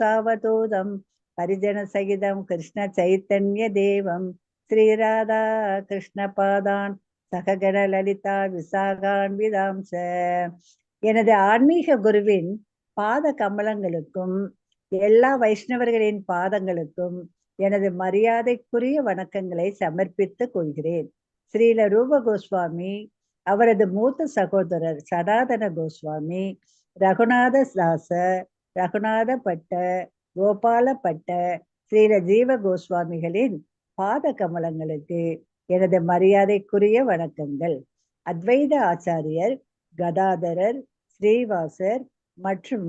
सावधूतं परिजनसहितं कृष्णचैतन्यदेवं श्रीराधा कृष्णपादान् சககண லலிதா விசாகான்விதாம்ச. எனது ஆன்மீக குருவின் பாத கமலங்களுக்கும் எல்லா வைஷ்ணவர்களின் பாதங்களுக்கும் எனது மரியாதைக்குரிய வணக்கங்களை சமர்ப்பித்துக் கொள்கிறேன். ஸ்ரீல ரூப கோஸ்வாமி, அவரது மூத்த சகோதரர் சனாதன கோஸ்வாமி, ரகுநாத தாச, ரகுநாத பட்ட, கோபால பட்ட, ஸ்ரீல ஜீவ கோஸ்வாமிகளின் பாத கமலங்களுக்கு எனது மரியாதைக்குரிய வணக்கங்கள். அத்வைத ஆச்சாரியர் கதாதரர், ஸ்ரீவாசர் மற்றும்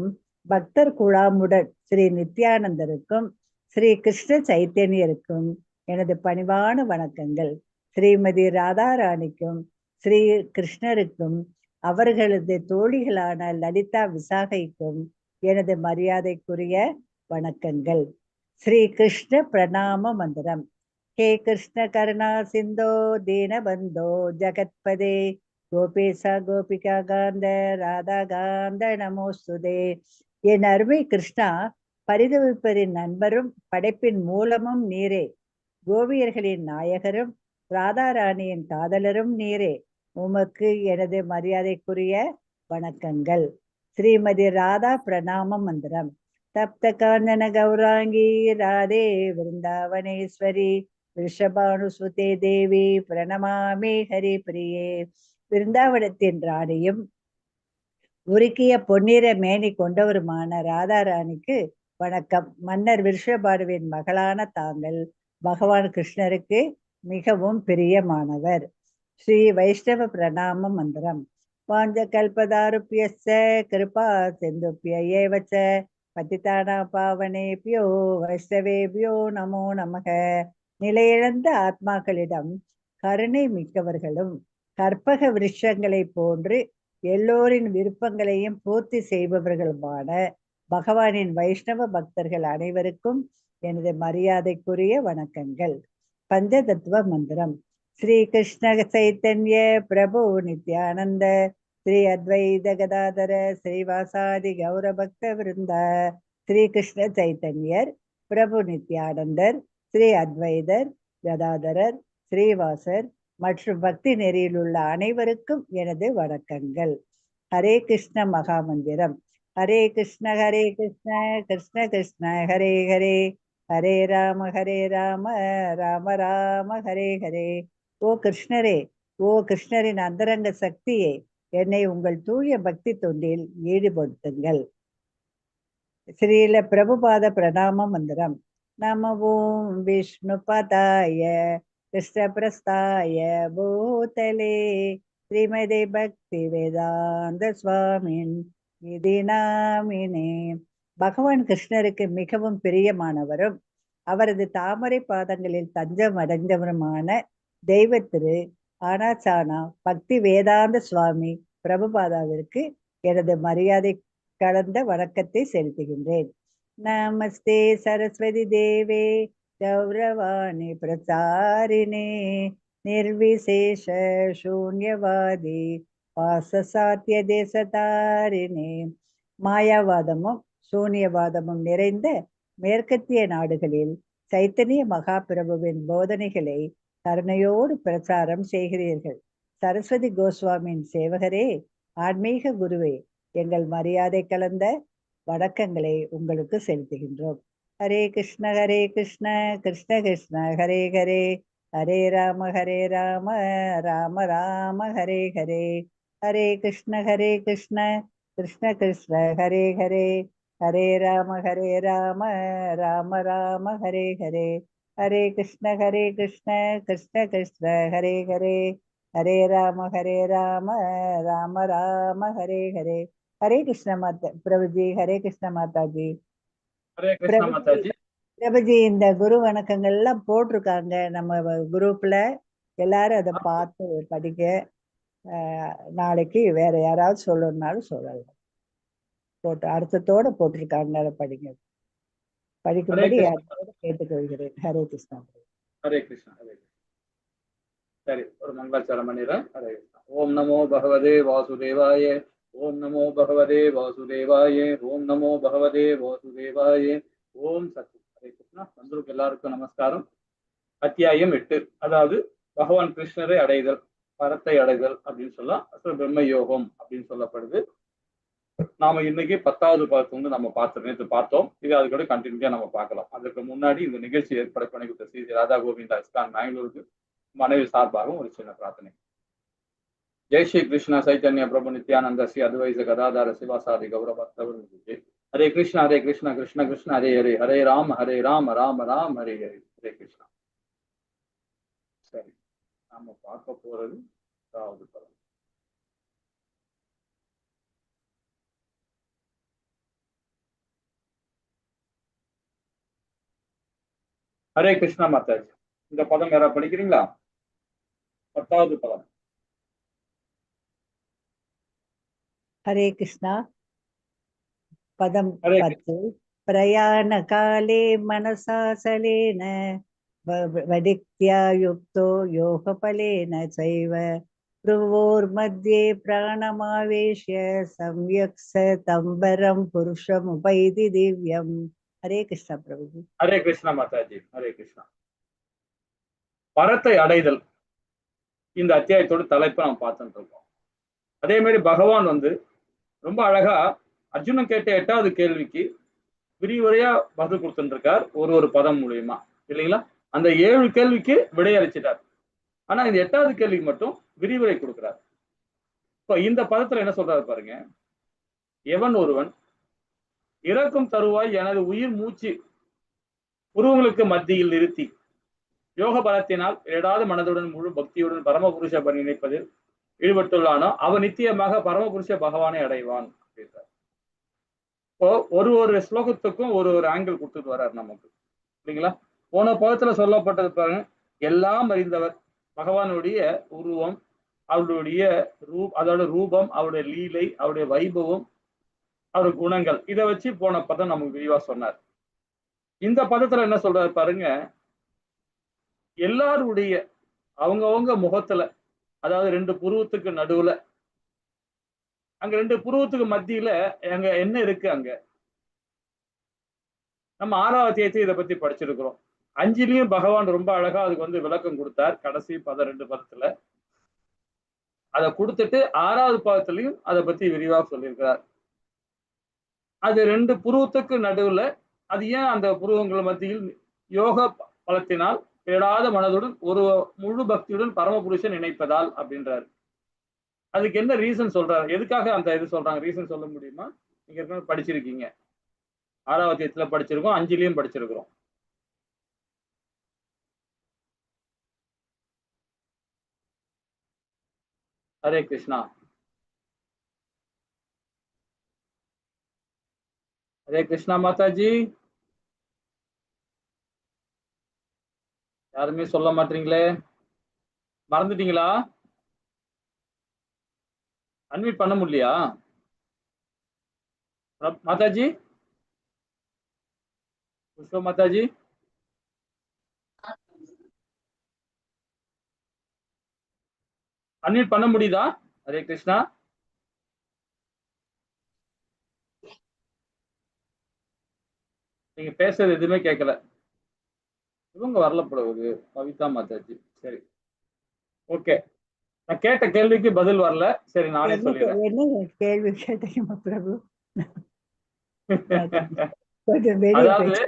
பக்தர் குழாமுடன் ஸ்ரீ நித்யானந்தருக்கும் ஸ்ரீ கிருஷ்ண சைத்தன்யருக்கும் எனது பணிவான வணக்கங்கள். ஸ்ரீமதி ராதாராணிக்கும் ஸ்ரீ கிருஷ்ணருக்கும் அவர்களது தோழிகளான லலிதா விசாகைக்கும் எனது மரியாதைக்குரிய வணக்கங்கள். ஸ்ரீ கிருஷ்ண பிரணாம மந்திரம். हे कृष्ण करुणा सिंधो दीनबंधो जगत्पदे गोपेशा गोपिका गांध राधा गांध நமோஸ்துதே. என் அருமை கிருஷ்ணா, பரிதவிப்பரின் நண்பரும் படைப்பின் மூலமும் நீரே. கோபியர்களின் நாயகரும் ராதாராணியின் காதலரும் நீரே. உமக்கு எனது மரியாதைக்குரிய வணக்கங்கள். ஸ்ரீமதி ராதா பிரணாம மந்திரம். தப்த காஞ்சன கௌராங்கி ராதே விருந்தாவனேஸ்வரி ரிஷபானுசுதே தேவி பிரணமாமி ஹரி பிரியே. விருந்தாவனத்தின் ராணியும் உருக்கிய பொன்னிற மேனி கொண்டவருமான ராதாராணிக்கு வணக்கம். மன்னர் விருஷபானுவின் மகளான தாங்கள் பகவான் கிருஷ்ணருக்கு மிகவும் பிரியமானவர். ஸ்ரீ வைஷ்ணவ பிரணாம மந்திரம். வாஞ்ச கல்பதாருப்யஸ்ஸ கிருபா சிந்துப்ய ஏவச்ச பதிதானா பாவனேபியோ வைஷ்ணவேபியோ நமோ நமக. நிலையிழந்த ஆத்மாக்களிடம் கருணை மிக்கவர்களும் கற்பக விருட்சங்களை போன்று எல்லோரின் விருப்பங்களையும் பூர்த்தி செய்பவர்களுமான பகவானின் வைஷ்ணவ பக்தர்கள் அனைவருக்கும் எனது மரியாதைக்குரிய வணக்கங்கள். பஞ்சதத்துவ மந்திரம். ஸ்ரீ கிருஷ்ண சைத்தன்ய பிரபு நித்யானந்த ஸ்ரீ அத்வைத கதாதர ஸ்ரீவாசாதி கௌர பக்த விருந்த. ஸ்ரீ கிருஷ்ண சைத்தன்யர், பிரபு நித்யானந்தர், ஸ்ரீ அத்வைதர், கதாதரர், ஸ்ரீவாசர் மற்றும் பக்தி நெறியில் உள்ள அனைவருக்கும் எனது வணக்கங்கள். ஹரே கிருஷ்ண மகாமந்திரம். ஹரே கிருஷ்ண கிருஷ்ண கிருஷ்ண ஹரே ஹரே, ஹரே ராம ராம ராம ஹரே ஹரே. ஓ கிருஷ்ணரே, ஓ கிருஷ்ணரின் அந்தரங்க சக்தியே, என்னை உங்கள் தூய பக்தி தொண்டில் ஈடுபடுத்துங்கள். ஸ்ரீல பிரபுபாத பிரணாம மந்திரம். நம ஓம் விஷ்ணு பதாய கிருஷ்ண பிரஸ்தாய பூதலே ஸ்ரீமதி பக்தி வேதாந்த சுவாமின் நிதி நாமினே. பகவான் கிருஷ்ணருக்கு மிகவும் பிரியமானவரும் அவரது தாமரை பாதங்களில் தஞ்சம் அடைந்தவருமான தெய்வ திரு ஆனாச்சானா பக்தி வேதாந்த சுவாமி பிரபுபாதாவிற்கு எனது மரியாதை கலந்த வணக்கத்தை செலுத்துகின்றேன். நமஸ்தே சரஸ்வதி தேவே கௌரவாணி பிரசாரிணே நிர்விசேஷ சூன்யவாதி பாசசாத்திய தேசதாரிணே. மாயாவாதமும் சூன்யவாதமும் நிறைந்த மேற்கத்திய நாடுகளில் சைத்தன்ய மகாபிரபுவின் போதனைகளை கருணையோடு பிரச்சாரம் செய்கிறீர்கள். சரஸ்வதி கோஸ்வாமியின் சேவகரே, ஆன்மீக குருவே, எங்கள் மரியாதை கலந்த வணக்கங்களை உங்களுக்கு செலுத்துகின்றோம். ஹரே கிருஷ்ண கிருஷ்ண கிருஷ்ண ஹரே ஹரே, ஹரே ராம ராம ராம ஹரே ஹரே. ஹரே கிருஷ்ண கிருஷ்ண கிருஷ்ண ஹரே ஹரே, ஹரே ராம ராம ராம ஹரே ஹரே. ஹரே கிருஷ்ண கிருஷ்ண கிருஷ்ண ஹரே ஹரே, ஹரே ராம ராம ராம ஹரே ஹரே. ஹரே கிருஷ்ண மாதா பிரபுஜி. ஹரே கிருஷ்ண மாதாஜி. பிரபுஜி, இந்த குரு வணக்கங்கள் எல்லாம் போட்டிருக்காங்க நம்ம குரூப்ல. எல்லாரும் அதை பார்த்து படிக்க. நாளைக்கு வேற யாராவது சொல்லணும்னாலும் சொல்லலாம். போட்டு அர்த்தத்தோட போட்டிருக்காங்க, அதை படிங்க. படிக்கும்படி கேட்டுக்கொள்கிறேன். ஹரே கிருஷ்ணா. ஹரே கிருஷ்ணா. ஹரே கிருஷ்ணா. சரி, ஒரு மங்களாச்சாரம் பண்ணிடுறேன். ஹரே கிருஷ்ணா. ஓம் நமோ பகவதே வாசுதேவாய. ஓம் நமோ பகவதே வாசுதேவாயே. ஓம் நமோ பகவதே வாசுதேவாயே. ஓம் சத்து. ஹரே கிருஷ்ணா. வந்தவருக்கு எல்லாருக்கும் நமஸ்காரம். அத்தியாயம் 8, அதாவது பகவான் கிருஷ்ணரை அடைதல், பரத்தை அடைதல் அப்படின்னு சொல்லலாம். அப்புறம் பிரம்ம யோகம் அப்படின்னு சொல்லப்படுது. நாம இன்னைக்கு 10வது பாகத்தை வந்து நம்ம நேற்று பார்த்தோம். இது அதுக்கூட கண்டினியூட்டியா நம்ம பார்க்கலாம். அதுக்கு முன்னாடி இந்த நிகழ்ச்சி ஏற்பாடு பண்ணி கொடுத்த ஸ்ரீ ராதா கோவிந்தா இஸ்கான் பெங்களூருக்கு மனைவி சார்பாகவும் ஒரு சின்ன பிரார்த்தனை. जय श्री कृष्ण चैतन्य प्रभु नित्यानंद श्री अद्वैत गदाधर शिवासादि गौर भक्तवृंद। हरे कृष्ण कृष्ण कृष्ण हरे हरे, हरे राम राम राम हरे हरे, हरे कृष्ण. சரி, நாம பார்க்க போறது 10வது பதம். ஹரே கிருஷ்ணா மாதாஜி. இந்த பதம் யாரா படிக்கிறீங்களா? 10வது பதம். हरे कृष्णा पदम हरे 10 प्रयाण काले मनसा सलेन वदित्या युक्तो योगफलेन चैव भ्रुवोर्मध्ये प्राणमावेश्य सम्यक् सतंबरं पुरुषमुपैति दिव्यम्. हरे कृष्णा प्रभु जी. हरे कृष्णा माताजी. हरे कृष्णा. பரத்தை அடைதல் இந்த அத்தியாயத்தோட தலைப்பை நம்ம பார்த்துட்டு இருக்கோம். அதே மாதிரி பகவான் வந்து ரொம்ப அழகா அர்ஜுனன் கேட்ட 8வது கேள்விக்கு விரிவுரையா பதில் கொடுத்துட்டு இருக்கார், ஒரு பதம் மூலியமா, இல்லைங்களா? அந்த 7 கேள்விக்கு விடையளிச்சிட்டார். ஆனா இந்த 8வது கேள்விக்கு மட்டும் விரிவுரை கொடுக்கிறார். இப்போ இந்த பதத்துல என்ன சொல்றாரு பாருங்க. எவன் ஒருவன் இறக்கும் தருவாய் எனது உயிர் மூச்சு உருவங்களுக்கு மத்தியில் நிறுத்தி யோக பலத்தினால் இடாத மனதுடன் முழு பக்தியுடன் பரமபுருஷ நினைப்பதில் ஈடுபட்டுள்ளானோ அவன் நித்தியமாக பரமபுருஷ பகவானை அடைவான் அப்படின்றார். இப்போ ஒரு ஸ்லோகத்துக்கும் ஒரு ஆங்கிள் கொடுத்துட்டு வர்றாரு நமக்கு, இல்லைங்களா? போன பதத்துல சொல்லப்பட்டது பாருங்க, எல்லாம் அறிந்தவர் பகவானுடைய உருவம், அவருடைய அதோட ரூபம், அவருடைய லீலை, அவருடைய வைபவம், அவருடைய குணங்கள், இதை வச்சு போன பதம் நமக்கு விரிவா சொன்னார். இந்த பதத்துல என்ன சொல்றாரு பாருங்க, எல்லாருடைய அவங்கவங்க முகத்துல, அதாவது 2 புருவத்துக்கு நடுவுல, அங்க 2 புருவத்துக்கு மத்தியில அங்க என்ன இருக்கு? அங்க நம்ம 6வது அத்தியாயத்தை இதை பத்தி படிச்சிருக்கிறோம். 5லயும் பகவான் ரொம்ப அழகா அதுக்கு வந்து விளக்கம் கொடுத்தார். கடைசி 2 பதத்துல அதை கொடுத்துட்டு 6வது பாதத்திலையும் அதை பத்தி விரிவா சொல்லியிருக்கிறார். அது 2 புருவத்துக்கு நடுவுல, அது ஏன் அந்த புருவங்கள் மத்தியில் யோக பலத்தினால் தேடாத மனதுடன் ஒரு முழு பக்தியுடன் பரமபுருஷன் நினைப்பதால் அப்படின்றாரு. அதுக்கு என்ன ரீசன் சொல்றாரு? எதுக்காக அந்த இது சொல்றாங்க? ரீசன் சொல்ல முடியுமா? நீங்க ஏற்கனவே படிச்சிருக்கீங்க, 6வது அத்தியாயத்துல படிச்சிருக்கோம், 5லயும் படிச்சிருக்கிறோம். ஹரே கிருஷ்ணா. ஹரே கிருஷ்ணா மாதாஜி. யாருமே சொல்ல மாட்டீங்களே, மறந்துட்டீங்களா? அன்மியூட் பண்ண முடியலையா மாதாஜி? புஷ்பா மாதாஜி, அன்மியூட் பண்ண முடியுதா? ஹரே கிருஷ்ணா. நீங்க பேசுறது எதுவுமே கேட்கல. இவங்க வரல போடுவது கவிதா மாதாஜி. சரி, ஓகே. நான் கேட்ட கேள்விக்கு பதில் வரல. சரி, நானே சொல்லிடுறேன். என்ன கேள்வி கேட்டீங்க பிரபு? அதாவது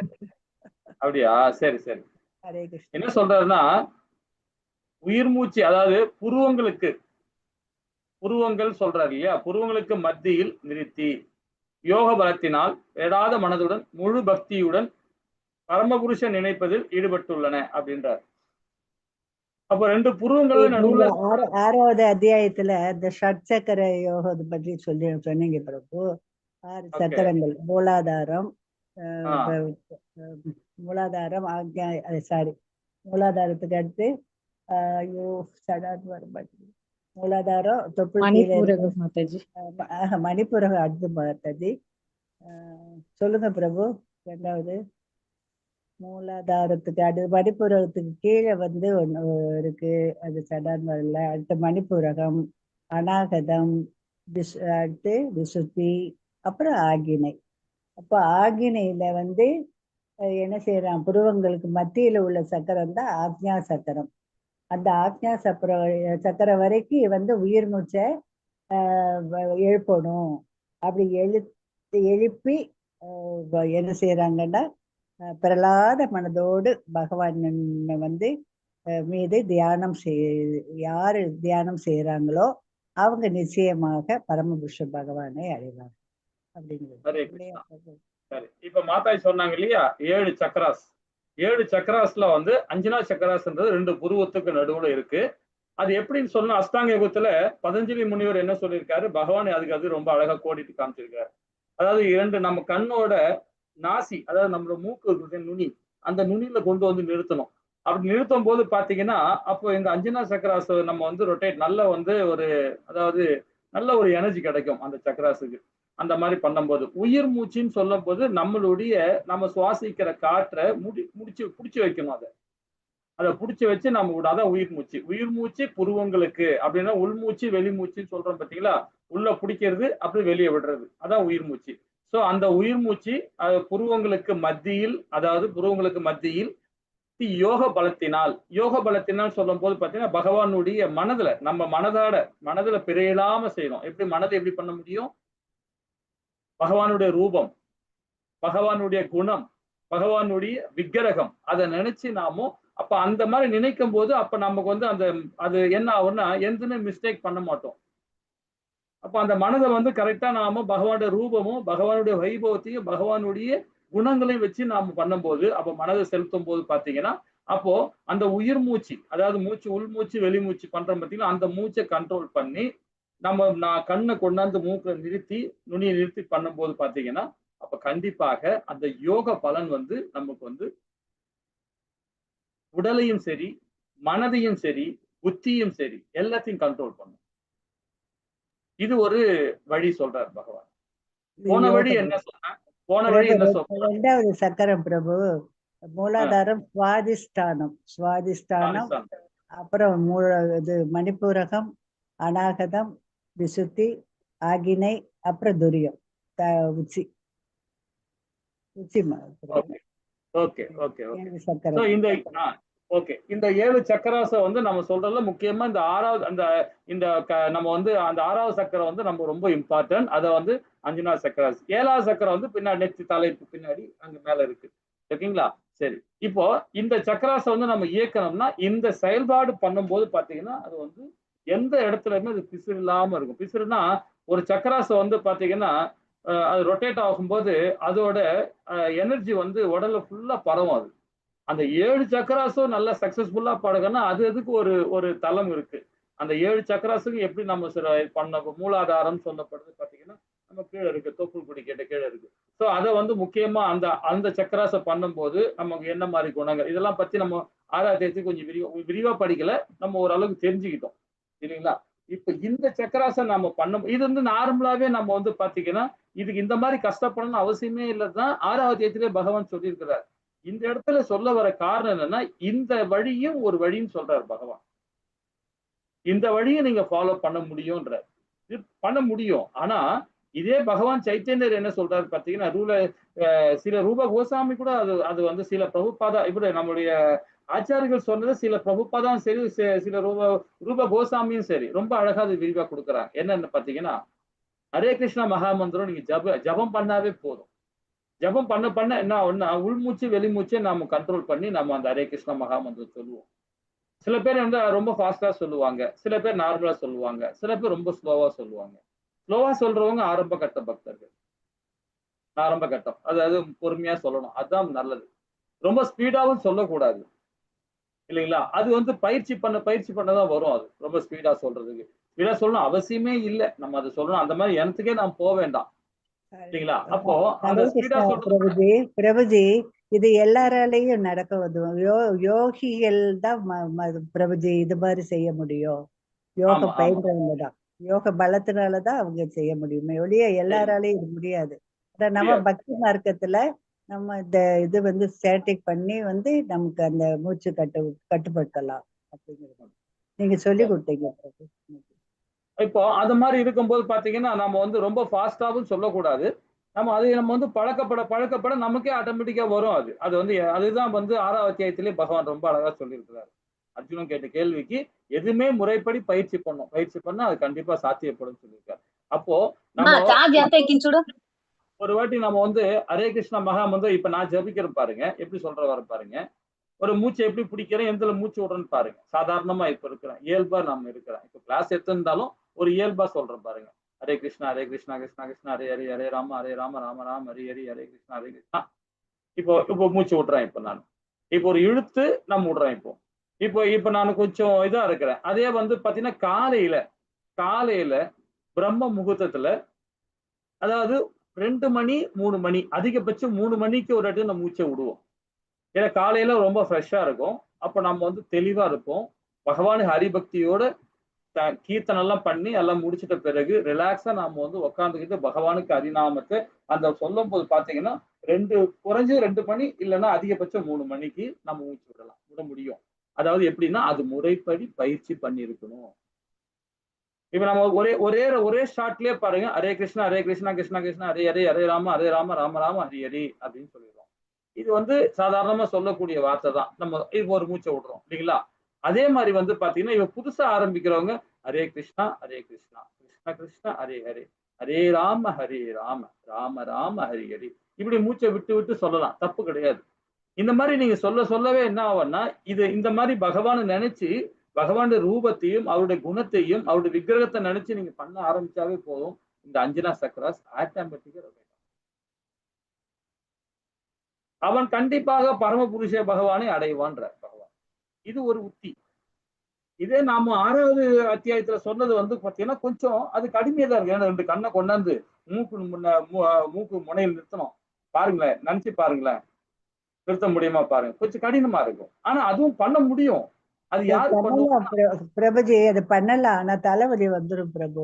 அப்படியா? சரி சரி. என்ன சொல்றாருன்னா, உயிர் மூச்சு, அதாவது புருவங்கள் சொல்றாரு இல்லையா, புருவங்களுக்கு மத்தியில் நிறுத்தி யோக பலத்தினால் எடாத மனதுடன் முழு பக்தியுடன் பரமபுருஷன் நினைப்பதில் ஈடுபட்டுள்ளன அப்படின்றார். அப்ப 2 புருவங்கள் நடுவுல 6வது அத்தியாயத்துல இந்த ஷட்சக்கர யோகத்தை பற்றி சொன்னீங்க பிரபு. 6 சக்கரங்கள், மூலாதாரம், மூலாதாரத்துக்கு அடுத்து மூலாதாரம், மணிப்புரகம் அடுத்து மாதாஜி. சொல்லுங்க பிரபு. 2வது மூலாதாரத்துக்கு அடுத்து மணிப்புரகத்துக்கு கீழே வந்து ஒண்ணு இருக்கு, அது சடான் வரல. அடுத்த மணிப்புரகம், அநாகதம், அடுத்து விசுத்தி, அப்புறம் ஆகினை. அப்போ ஆகினையில வந்து என்ன செய்யறான், புருவங்களுக்கு மத்தியில உள்ள சக்கரம் தான் ஆக்ஞா சக்கரம். அந்த ஆக்ஞா சக்கரம் வரைக்கும் வந்து உயிர் மூச்சை எழுப்பணும். அப்படி எழுப்பி என்ன செய்யறாங்கன்னா, பிரலாத மனதோடு பகவான் வந்து மீது தியானம் யாரு தியானம் செய்யறாங்களோ அவங்க நிச்சயமாக பரமபுருஷ பகவானை அடைவாங்க அப்படிங்கிறது. சரி, இப்ப மாதாஜி சொன்னாங்க இல்லையா 7 சக்கராஸ். 7 சக்கராஸ்ல வந்து அஞ்சனா சக்கராஸ்ன்றது 2 புருவத்துக்கு நடுவுல இருக்கு. அது எப்படின்னு சொன்னா அஷ்டாங்க யோகத்துல பதஞ்சலி முனிவர் என்ன சொல்லியிருக்காரு, பகவான் அதுக்கு அது ரொம்ப அழகா கோடிட்டு காமிச்சிருக்காரு. அதாவது 2 நம்ம கண்ணோட நாசி, அதாவது நம்மளோட மூக்கு நுனி, அந்த நுனியில கொண்டு வந்து நிறுத்தணும். அப்படி நிறுத்தும் போது பாத்தீங்கன்னா, அப்போ இந்த அஞ்சனா சக்கராஸ் நம்ம வந்து ரொட்டேட் நல்ல வந்து ஒரு, அதாவது நல்ல ஒரு எனர்ஜி கிடைக்கும் அந்த சக்கராஸுக்கு. அந்த மாதிரி பண்ணும்போது உயிர் மூச்சுன்னு சொல்லும் போது நம்மளுடைய நம்ம சுவாசிக்கிற காற்றை புடிச்சு வைக்கணும். அதை புடிச்சு வச்சு நம்ம விடாதான் உயிர் மூச்சு. உயிர் மூச்சு புருவங்களுக்கு அப்படின்னா உள்மூச்சு வெளிமூச்சுன்னு சொல்றோம் பாத்தீங்களா, உள்ள பிடிக்கிறது அப்படி வெளியே விடுறது, அதான் உயிர் மூச்சு. சோ அந்த உயிர் மூச்சு புருவங்களுக்கு மத்தியில், அதாவது புருவங்களுக்கு மத்தியில் யோக பலத்தினால், யோக பலத்தினால் சொல்லும் போது பாத்தீங்கன்னா பகவானுடைய மனதுல, நம்ம மனதுல பிறையில்லாம செய்யணும். எப்படி மனதை எப்படி பண்ண முடியும்? பகவானுடைய ரூபம், பகவானுடைய குணம், பகவானுடைய விக்கிரகம், அதை நினைச்சு நாமும் அப்ப அந்த மாதிரி நினைக்கும் போது அப்ப நமக்கு வந்து அந்த அது என்ன ஆகும்னா எதுவுமே மிஸ்டேக் பண்ண மாட்டோம். அப்ப அந்த மனதை வந்து கரெக்டா நாம பகவானுடைய ரூபமும் பகவானுடைய வைபவத்தையும் பகவானுடைய குணங்களையும் வச்சு நாம பண்ணும்போது, அப்ப மனதை செலுத்தும் போது பாத்தீங்கன்னா அப்போ அந்த உயிர் மூச்சு, அதாவது மூச்சு உள்மூச்சு வெளிமூச்சு பண்றோம் பார்த்தீங்கன்னா, அந்த மூச்சை கண்ட்ரோல் பண்ணி நான் கண்ணை கொண்டாந்து மூக்கை நிறுத்தி நுனியை நிறுத்தி பண்ணும்போது பாத்தீங்கன்னா அப்ப கண்டிப்பாக அந்த யோக பலன் வந்து நமக்கு வந்து உடலையும் சரி, மனதையும் சரி, புத்தியும் சரி, எல்லாத்தையும் கண்ட்ரோல் பண்ணும். இது ஒரு வழி சொல்றார் பகவான். போன வழி என்ன சொன்ன? இரண்டாவது சக்கரம் பிரபு, மூலாதாரம் சுவாதிஷ்டானம், அப்புறம் இது மணிப்பூரகம், அநாகதம், விசுத்தி, ஆகினை, அப்புறம் துரியம், உச்சி. இந்த 7 சக்கராச வந்து நம்ம சொல்றதுல முக்கியமா இந்த 6வது இந்த நம்ம வந்து அந்த 6வது சக்கரம் வந்து நம்ம ரொம்ப இம்பார்ட்டன்ட். அதை வந்து அஞ்சனா சக்கராஸ். 7வது சக்கரம் வந்து பின்னாடி நெத்தி தலைப்பு பின்னாடி அங்க மேல இருக்கு. ஓகேங்களா? சரி, இப்போ இந்த சக்கராச வந்து நம்ம இயக்கணும்னா இந்த செயல்பாடு பண்ணும்போது பாத்தீங்கன்னா அது வந்து எந்த இடத்துலயுமே அது பிசுறு இல்லாம இருக்கும். பிசுறுனா ஒரு சக்கராச வந்து பாத்தீங்கன்னா அது ரொட்டேட் ஆகும்போது அதோட எனர்ஜி வந்து உடல்ல ஃபுல்லா பரவும். அது அந்த 7 சக்கராசும் நல்லா சக்சஸ்ஃபுல்லா பழகனா அது அதுக்கு ஒரு தளம் இருக்கு. அந்த 7 சக்கராசுக்கு எப்படி நம்ம பண்ண மூலாதாரம் சொல்லப்படுது பாத்தீங்கன்னா நம்ம கீழே இருக்கு, தொப்புள் கொடி கேட்ட கீழே இருக்கு. ஸோ அதை வந்து முக்கியமா அந்த சக்கராசை பண்ணும்போது நமக்கு என்ன மாதிரி குணங்கள் இதெல்லாம் பத்தி நம்ம 6வது தேதி கொஞ்சம் விரிவா படிக்கல, நம்ம ஓரளவுக்கு தெரிஞ்சுக்கிட்டோம் இல்லைங்களா? இப்ப இந்த சக்கராசை நம்ம பண்ணும் இது வந்து நார்மலாவே நம்ம வந்து பாத்தீங்கன்னா இதுக்கு இந்த மாதிரி கஷ்டப்படணும்னு அவசியமே இல்லைதான் 6வது தேதியிலே பகவான் சொல்லியிருக்கிறார். இந்த இடத்துல சொல்ல வர காரணம் என்னன்னா இந்த வழியும் ஒரு வழின்னு சொல்றாரு பகவான். இந்த வழியை நீங்க ஃபாலோ பண்ண முடியும்ன்ற பண்ண முடியும். ஆனா இதே பகவான் சைத்தன்யர் என்ன சொல்றாரு பாத்தீங்கன்னா சில ரூப கோசாமி கூட அது வந்து சில பிரபுபாதா இப்படி நம்மளுடைய ஆச்சாரிகள் சொன்னது சில பிரபுபாதான் சரி, சில ரூப கோசாமியும் சரி ரொம்ப அழகா அது விரிவா கொடுக்குறாங்க. என்னன்னு பாத்தீங்கன்னா ஹரே கிருஷ்ணா மகாமந்திரம் நீங்க ஜபம் பண்ணாவே போதும். ஜபம் பண்ண என்ன ஒண்ணா உள்மூச்சு வெளிமூச்சை நாம கண்ட்ரோல் பண்ணி நம்ம அந்த ஹரே கிருஷ்ணா மகாமந்திரம் சொல்லுவோம். சில பேர் வந்து ரொம்ப ஃபாஸ்டா சொல்லுவாங்க, சில பேர் நார்மலா சொல்லுவாங்க, சில பேர் ரொம்ப ஸ்லோவா சொல்லுவாங்க. ஸ்லோவா சொல்றவங்க ஆரம்ப கட்ட பக்தர்கள். ஆரம்ப கட்டம் அதாவது பொறுமையா சொல்லணும், அதுதான் நல்லது. ரொம்ப ஸ்பீடாவும் சொல்லக்கூடாது இல்லைங்களா? அது வந்து பயிற்சி பண்ணதான் வரும். அது ரொம்ப ஸ்பீடா சொல்றதுக்கு ஸ்பீடா சொல்லணும் அவசியமே இல்லை. நம்ம அதை சொல்லணும் அந்த மாதிரி எனத்துக்கே நாம் போக வேண்டாம் இல்லைங்களா? அப்போ அந்த ஸ்பீடா சொல்றது பிரபுஜி இது எல்லாராலையும் நடக்குது. யோகிகள் தான் பிரபுஜி இது மாதிரி செய்ய முடியும். யோக பயின்றவங்க தான், யோக பலத்தினாலதான் அவங்க செய்ய முடியுமே ஒழிய எல்லாராலையும் இது முடியாது. நம்ம பக்தி மார்க்கத்துல நம்ம இந்த இது வந்து ஸ்டாட்டிக் பண்ணி வந்து நமக்கு அந்த மூச்சு கட்டுப்படுத்தலாம் அப்படிங்கிறது நீங்க சொல்லி கொடுத்தீங்க. இப்போ அது மாதிரி இருக்கும்போது பாத்தீங்கன்னா நம்ம வந்து ரொம்ப ஃபாஸ்டாவும் சொல்லக்கூடாது. நம்ம வந்து பழக்கப்பட நமக்கே ஆட்டோமேட்டிக்கா வரும் அது. அது வந்து அதுதான் வந்து 6வது அத்தியாயத்திலே பகவான் ரொம்ப அழகா சொல்லியிருக்கிறார். அர்ஜுனன் கேட்ட கேள்விக்கு எதுவுமே முறைப்படி பயிற்சி பண்ணும். பயிற்சி பண்ணா அது கண்டிப்பா சாத்தியப்படும்னு சொல்லியிருக்காரு. அப்போ நம்ம ஒரு வாட்டி நம்ம வந்து ஹரே கிருஷ்ணா மகா மந்திரம் இப்ப நான் ஜபிக்கிறேன் பாருங்க. எப்படி சொல்றேன் வர பாருங்க. ஒரு மூச்சை எப்படி பிடிக்கிறேன், எதுல மூச்சு விடுறேன்னு பாருங்க. சாதாரணமா இப்ப இருக்கிறேன். இயல்பா நம்ம இருக்கிறேன். இப்ப கிளாஸ் எடுத்திருந்தாலும் ஒரு இயல்பா சொல்றேன் பாருங்க. ஹரே கிருஷ்ணா, ஹரே கிருஷ்ணா, கிருஷ்ணா கிருஷ்ணா, ஹரே ஹரே, ஹரே ராம, ஹரே ராம, ராம ராம, ஹரி ஹரி, ஹரே கிருஷ்ணா, ஹரே கிருஷ்ணா. இப்போ இப்போ மூச்சு விடுறேன் இப்ப நான். இப்போ ஒரு இழுத்து நான் விடுறேன் இப்போ. இப்போ இப்ப நான் கொஞ்சம் இதா இருக்கிறேன். அதே வந்து பாத்தீங்கன்னா காலையில காலையில பிரம்ம முகூர்த்தத்துல அதாவது 2 மணி, 3 மணி அதிகபட்சம் 3 மணிக்கு ஒரு வாட்டி நம்ம மூச்சை விடுவோம். ஏன்னா காலையில ரொம்ப ஃப்ரெஷ்ஷா இருக்கும். அப்ப நம்ம வந்து தெளிவா இருப்போம். பகவான் ஹரிபக்தியோட கீர்த்தனை எல்லாம் பண்ணி எல்லாம் முடிச்சிட்ட பிறகு ரிலாக்ஸா நாம வந்து உட்கார்ந்துகிட்டு பகவானுக்கு ஹரிநாமத்தை அந்த சொல்லும்போது பாத்தீங்கன்னா 2 குறைஞ்சு 2 மணி இல்லைன்னா அதிகபட்சம் 3 மணிக்கு நம்ம மூச்சு விட முடியும். அதாவது எப்படின்னா அது முறைப்படி பயிற்சி பண்ணியிருக்கணும். இப்ப நம்ம ஒரே ஒரே ஒரே ஷாட்லயே பாருங்க ஹரே கிருஷ்ணா ஹரே கிருஷ்ணா கிருஷ்ணா கிருஷ்ணா ஹரே ஹரே ஹரே ராம ராம ராம ஹரி ஹரி அப்படின்னு சொல்லிடுறோம். இது வந்து சாதாரணமா சொல்லக்கூடிய வார்த்தை தான். நம்ம இப்போ ஒரு மூச்சை விடுறோம் இல்லைங்களா? அதே மாதிரி வந்து பாத்தீங்கன்னா இவ புதுசா ஆரம்பிக்கிறவங்க ஹரே கிருஷ்ணா கிருஷ்ணா கிருஷ்ணா ஹரே ஹரே ஹரே ராம ராம ராம ஹரி ஹரி இப்படி மூச்சை விட்டு விட்டு சொல்லலாம். தப்பு கிடையாது. இந்த மாதிரி நீங்க சொல்லவே என்ன ஆகும்னா இது இந்த மாதிரி பகவானை நினைச்சு பகவானுடைய ரூபத்தையும் அவருடைய குணத்தையும் அவருடைய விக்கிரகத்தை நினைச்சு நீங்க பண்ண ஆரம்பிச்சாவே போதும். இந்த அஞ்சனா சக்கராஸ் ஆட்டோமேட்டிக்கா அவன் கண்டிப்பாக பரமபுருஷ பகவானை அடைவான்ற பகவான். இது ஒரு உத்தி. இதே நாம 6வது அத்தியாயத்துல சொன்னது வந்து பாத்தீங்கன்னா கொஞ்சம் அது கடுமையா தான் இருக்கு. ஏன்னா 2 கண்ணை கொண்டாந்து மூக்கு முனையில் நிறுத்தணும். பாருங்களேன், நினைச்சு பாருங்களேன். நிறுத்த முடியுமா பாருங்க. கொஞ்சம் கடினமா இருக்கும். ஆனா அதுவும் பண்ண முடியும். அது யாரு பண்ணுவோம்? பிரபுஜி அது பண்ணலாம். ஆனா தலைவலி வந்துடும் பிரபு.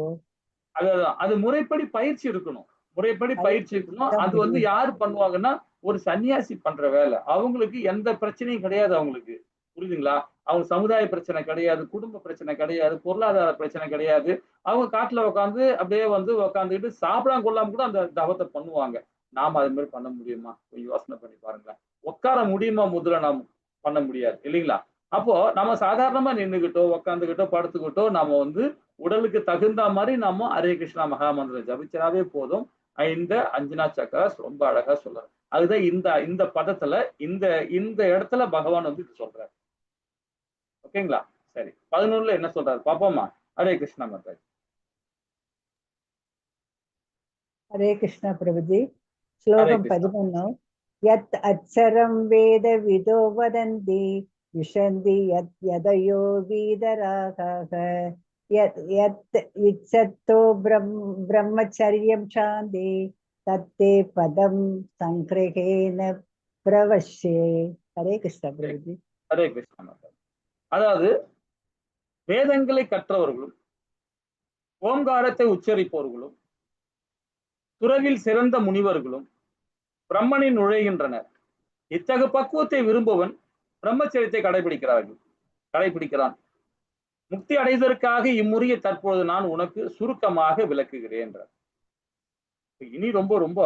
அதுதான். அது முறைப்படி பயிற்சி இருக்கணும். முறைப்படி பயிற்சி இருக்கணும். அது வந்து யாரு பண்ணுவாங்கன்னா ஒரு சன்னியாசி பண்ற வேலை. அவங்களுக்கு எந்த பிரச்சனையும் கிடையாது அவங்களுக்கு. புரியுதுங்களா? அவங்க சமுதாய பிரச்சனை கிடையாது, குடும்ப பிரச்சனை கிடையாது, பொருளாதார பிரச்சனை கிடையாது. அவங்க காட்டுல உட்காந்து அப்படியே வந்து உட்காந்துக்கிட்டு சாப்பிடாம கொள்ளாம கூட அந்த தவத்தை பண்ணுவாங்க. நாம அது மாதிரி பண்ண முடியுமா? யோசனை பண்ணி பாருங்களேன். உட்கார முடியுமா முதல்ல நாம் பண்ண முடியாது இல்லைங்களா? அப்போ நம்ம சாதாரணமா நின்னுகிட்டோ உட்காந்துக்கிட்டோ படுத்துக்கிட்டோ நாம வந்து உடலுக்கு தகுந்த மாதிரி நாம ஹரே கிருஷ்ணா மகாமந்திரம் ஜபிச்சாவே போதும். இந்த அஞ்சனா சக்கராஸ் ரொம்ப அழகா சொல்றாரு. அதுதான் இந்த இந்த பதத்துல இந்த இந்த இடத்துல பகவான் வந்து சொல்றாரு. ஓகேங்களா? சரி 11ல என்ன சொல்றாரு பாப்போமா? ஹரே கிருஷ்ணா மாதாஜி. ஹரே கிருஷ்ணா பிரபுஜி. ஸ்லோகம் 11. யத் அச்சரம் வேத விதோ வதந்தி விஷந்தி யத் யதயோ வீதராகாக யத் யத் இச்சத்தோ பிரம்மச்சரியம் சாந்தி தத்தே பதம் சங்கிரகேன பிரவஷ்யே. ஹரே கிருஷ்ணா பிரபுஜி. ஹரே கிருஷ்ணா மாதாஜி. அதாவது வேதங்களை கற்றவர்களும் ஓம்காரத்தை உச்சரிப்பவர்களும் துறவில் சிறந்த முனிவர்களும் பிரம்மனில் நுழைகின்றனர். இத்தகு பக்குவத்தை விரும்புவன் பிரம்மச்சரியத்தை கடைபிடிக்கிறான். முக்தி அடைவதற்காக இம்முறையை தற்பொழுது நான் உனக்கு சுருக்கமாக விளக்குகிறேன். இனி ரொம்ப ரொம்ப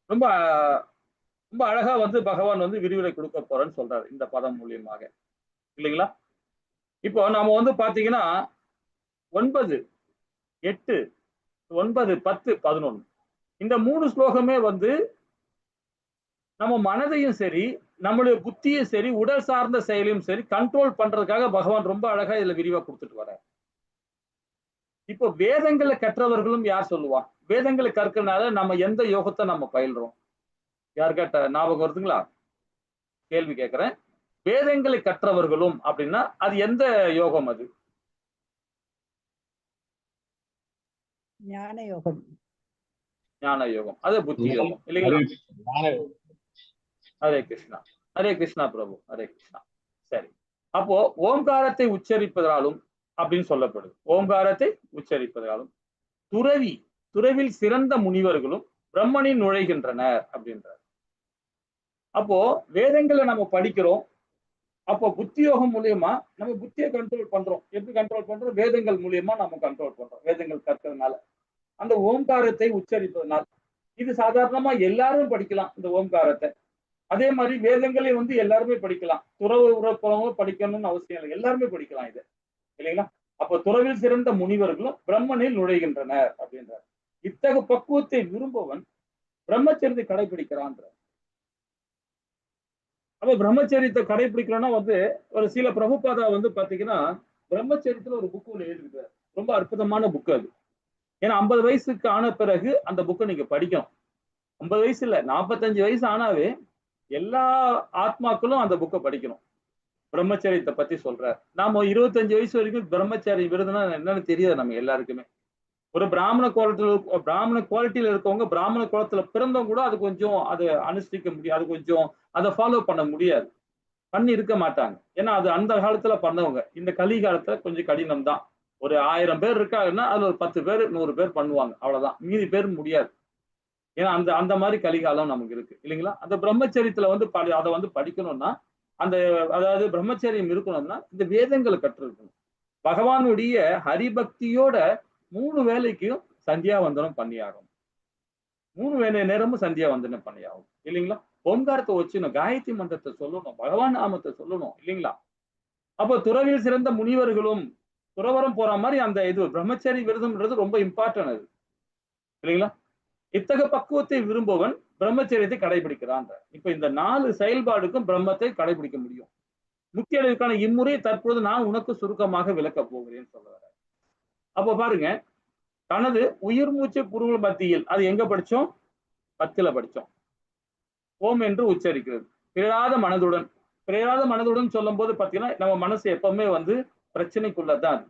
ரொம்ப ரொம்ப அழகா வந்து பகவான் வந்து விரிவுரை கொடுக்க போறேன்னு சொல்றாரு இந்த பதம் மூலியமாக இல்லைங்களா? இப்போ நாம வந்து பாத்தீங்கன்னா 9, 8, 9, 10, 11 இந்த 3 ஸ்லோகமே வந்து நம்ம மனதையும் சரி நம்மளுடைய புத்தியும் சரி உடல் சார்ந்த செயலையும் சரி கண்ட்ரோல் பண்றதுக்காக பகவான் ரொம்ப அழகா இதுல விரிவா கொடுத்துட்டு வர. இப்போ வேதங்களை கற்றவர்களும் யார் சொல்லுவா? வேதங்களை கற்கிறதுனால நம்ம எந்த யோகத்தை நம்ம பயில்றோம்? யாருக்கா ஞாபகம் வருதுங்களா? கேள்வி கேட்கிறேன். வேதங்களை கற்றவர்களும் அப்படின்னா அது எந்த யோகம்? அது ஞான யோகம். ஞான யோகம். அது புத்தி யோகம் இல்லைங்களா? ஹரே கிருஷ்ணா. ஹரே கிருஷ்ணா பிரபு. ஹரே கிருஷ்ணா. சரி. அப்போ ஓம்காரத்தை உச்சரிப்பதாலும் அப்படின்னு சொல்லப்படுது. ஓம்காரத்தை உச்சரிப்பதாலும் துறவில் சிறந்த முனிவர்களும் பிரம்மனில் நுழைகின்றனர் அப்படின்றார். அப்போ வேதங்களை நம்ம படிக்கிறோம். அப்போ புத்தி யோகம் மூலியமா நம்ம புத்தியை கண்ட்ரோல் பண்றோம். எப்படி கண்ட்ரோல் பண்றோம்? வேதங்கள் மூலியமா நம்ம கண்ட்ரோல் பண்றோம். வேதங்கள் கற்கிறதுனால, அந்த ஓம்காரத்தை உச்சரிப்பதனால. இது சாதாரணமா எல்லாரும் படிக்கலாம் இந்த ஓம்காரத்தை. அதே மாதிரி வேதங்களை வந்து எல்லாருமே படிக்கலாம். துறவு உறப்பவங்க படிக்கணும்னு அவசியம் இல்லை. எல்லாருமே படிக்கலாம் இது, இல்லைங்களா? அப்ப துறவில் சிறந்த முனிவர்களும் பிரம்மனில் நுழைகின்றனர் அப்படின்றார். இத்தகு பக்குவத்தை விரும்பவன் பிரம்மச்சரியத்தை கடைபிடிக்கிறான். அப்ப பிரம்மச்சரியத்தை கடைபிடிக்கணும்னா வந்து ஒரு சில பிரபுபாதா வந்து பாத்தீங்கன்னா பிரம்மச்சரியத்துல ஒரு புக் ஒன்று எழுதிருக்காரு. ரொம்ப அற்புதமான புக் அது. ஏன்னா 50 வயசுக்கு ஆன பிறகு அந்த புக்கை நீங்க படிக்கணும். 50 வயசு இல்ல, 45 வயசு ஆனாவே எல்லா ஆத்மாக்களும் அந்த புக்கை படிக்கணும். பிரம்மச்சரியத்தை பத்தி சொல்றாரு. நாம 25 வயசு வரைக்கும் பிரம்மச்சாரி விருதுனா என்னன்னு தெரியாது நம்ம எல்லாருக்குமே. ஒரு பிராமண குவாலிட்டியில இருக்கவங்க, பிராமண குலத்துல பிறந்தவங்க கூட அது கொஞ்சம் அதை அனுஷ்டிக்க முடியாது, அது கொஞ்சம் அதை ஃபாலோ பண்ண முடியாது, பண்ணி இருக்க மாட்டாங்க. ஏன்னா அது அந்த காலத்துல பண்ணவங்க. இந்த கலி காலத்துல கொஞ்சம் கடினம் தான். ஒரு 1000 பேர் இருக்காங்கன்னா அதுல ஒரு 10 பேர் 100 பேர் பண்ணுவாங்க, அவ்வளவுதான். மீதி பேர் முடியாது. ஏன்னா அந்த அந்த மாதிரி கலிகாலம் நமக்கு இருக்கு, இல்லைங்களா? அந்த பிரம்மச்சரியத்துல வந்து அதை வந்து படிக்கணும்னா அந்த அதாவது பிரம்மச்சரியம் இருக்கணும்னா இந்த வேதங்களை கற்றிருக்கணும். பகவானுடைய ஹரிபக்தியோட 3 வேலைக்கும் சந்தியாவந்தனம் பண்ணியாகும். 3 வேலை நேரமும் சந்தியாவந்தனம் பண்ணியாகும், இல்லைங்களா? ஓம்காரத்தை வச்சுக்கணும், காயத்ரி மந்திரத்தை சொல்லணும், பகவான் நாமத்தை சொல்லணும், இல்லைங்களா? அப்போ துறவில் சிறந்த முனிவர்களும் துறவரம் போற மாதிரி அந்த இது பிரம்மச்சரி விரதம்ன்றது ரொம்ப இம்பார்ட்டன்ட் அது, இல்லைங்களா? இத்தக பக்குவத்தை விரும்புவன் பிரம்மச்சரியத்தை கடைபிடிக்கிறான். இப்ப இந்த 4 செயல்பாடுக்கும் பிரம்மத்தை கடைபிடிக்க முடியும். முக்கிய அளவுக்கான இம்முறை தற்போது நான் உனக்கு சுருக்கமாக விளக்க போகிறேன் சொல்றாரு. அப்ப பாருங்க, தனது உயிர் மூச்சு புருவ மத்தியில், அது எங்க படிச்சோம்? 10ல படிச்சோம். ஓம் என்று உச்சரிக்கிறது. பிறழாத மனதுடன். பிறழாத மனதுடன் சொல்லும் போது பாத்தீங்கன்னா நம்ம மனசு எப்பவுமே வந்து பிரச்சனைக்குள்ளதான்,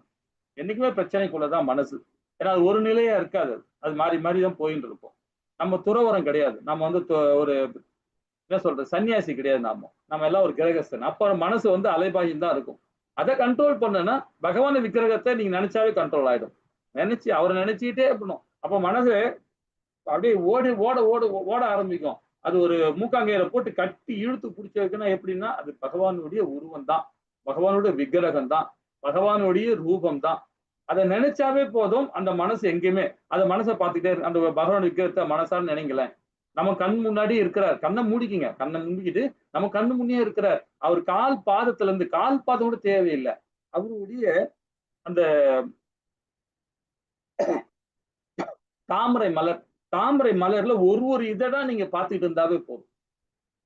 என்னைக்குமே பிரச்சனைக்குள்ளதான் மனசு. ஏன்னா அது ஒரு நிலையா இருக்காது, அது மாறி மாறி தான் போயிட்டு இருக்கும். நம்ம துறவரம் கிடையாது, நம்ம வந்து ஒரு என்ன சொல்றது சன்னியாசி கிடையாது. நம்ம எல்லாம் ஒரு கிரகஸ்தன். அப்ப மனசு வந்து அலைபாயும் தான் இருக்கும். அதை கண்ட்ரோல் பண்ணுன்னா பகவான விக்கிரகத்தை நீங்க நினைச்சாவே கண்ட்ரோல் ஆயிடும். நினைச்சு அவரை நினைச்சுக்கிட்டே இருக்கணும். அப்ப மனசு அப்படியே ஓட ஆரம்பிக்கும். அது ஒரு மூக்காங்கையில போட்டு கட்டி இழுத்து பிடிச்ச வைக்கணும். எப்படின்னா அது பகவானுடைய உருவம் தான், பகவானுடைய விக்கிரகம் தான், பகவானுடைய ரூபம் தான். அதை நினைச்சாவே போதும். அந்த மனசு எங்கேயுமே அந்த மனசை பார்த்துக்கிட்டே இருக்கு. அந்த பகவான் விக்கிரகத்தை மனசான்னு நினைங்களேன். நம்ம கண் முன்னாடி இருக்கிறார். கண்ணை மூடிக்கிங்க, கண்ணை மூடிக்கிட்டு நம்ம கண்ணு முன்னே இருக்கிறார். அவர் கால் பாதத்துல இருந்து, கால் பாதம் கூட தேவையில்லை, அவருடைய அந்த தாமரை மலர், தாமரை மலர்ல ஒரு இதழா நீங்க பார்த்துட்டு இருந்தாவே போதும்.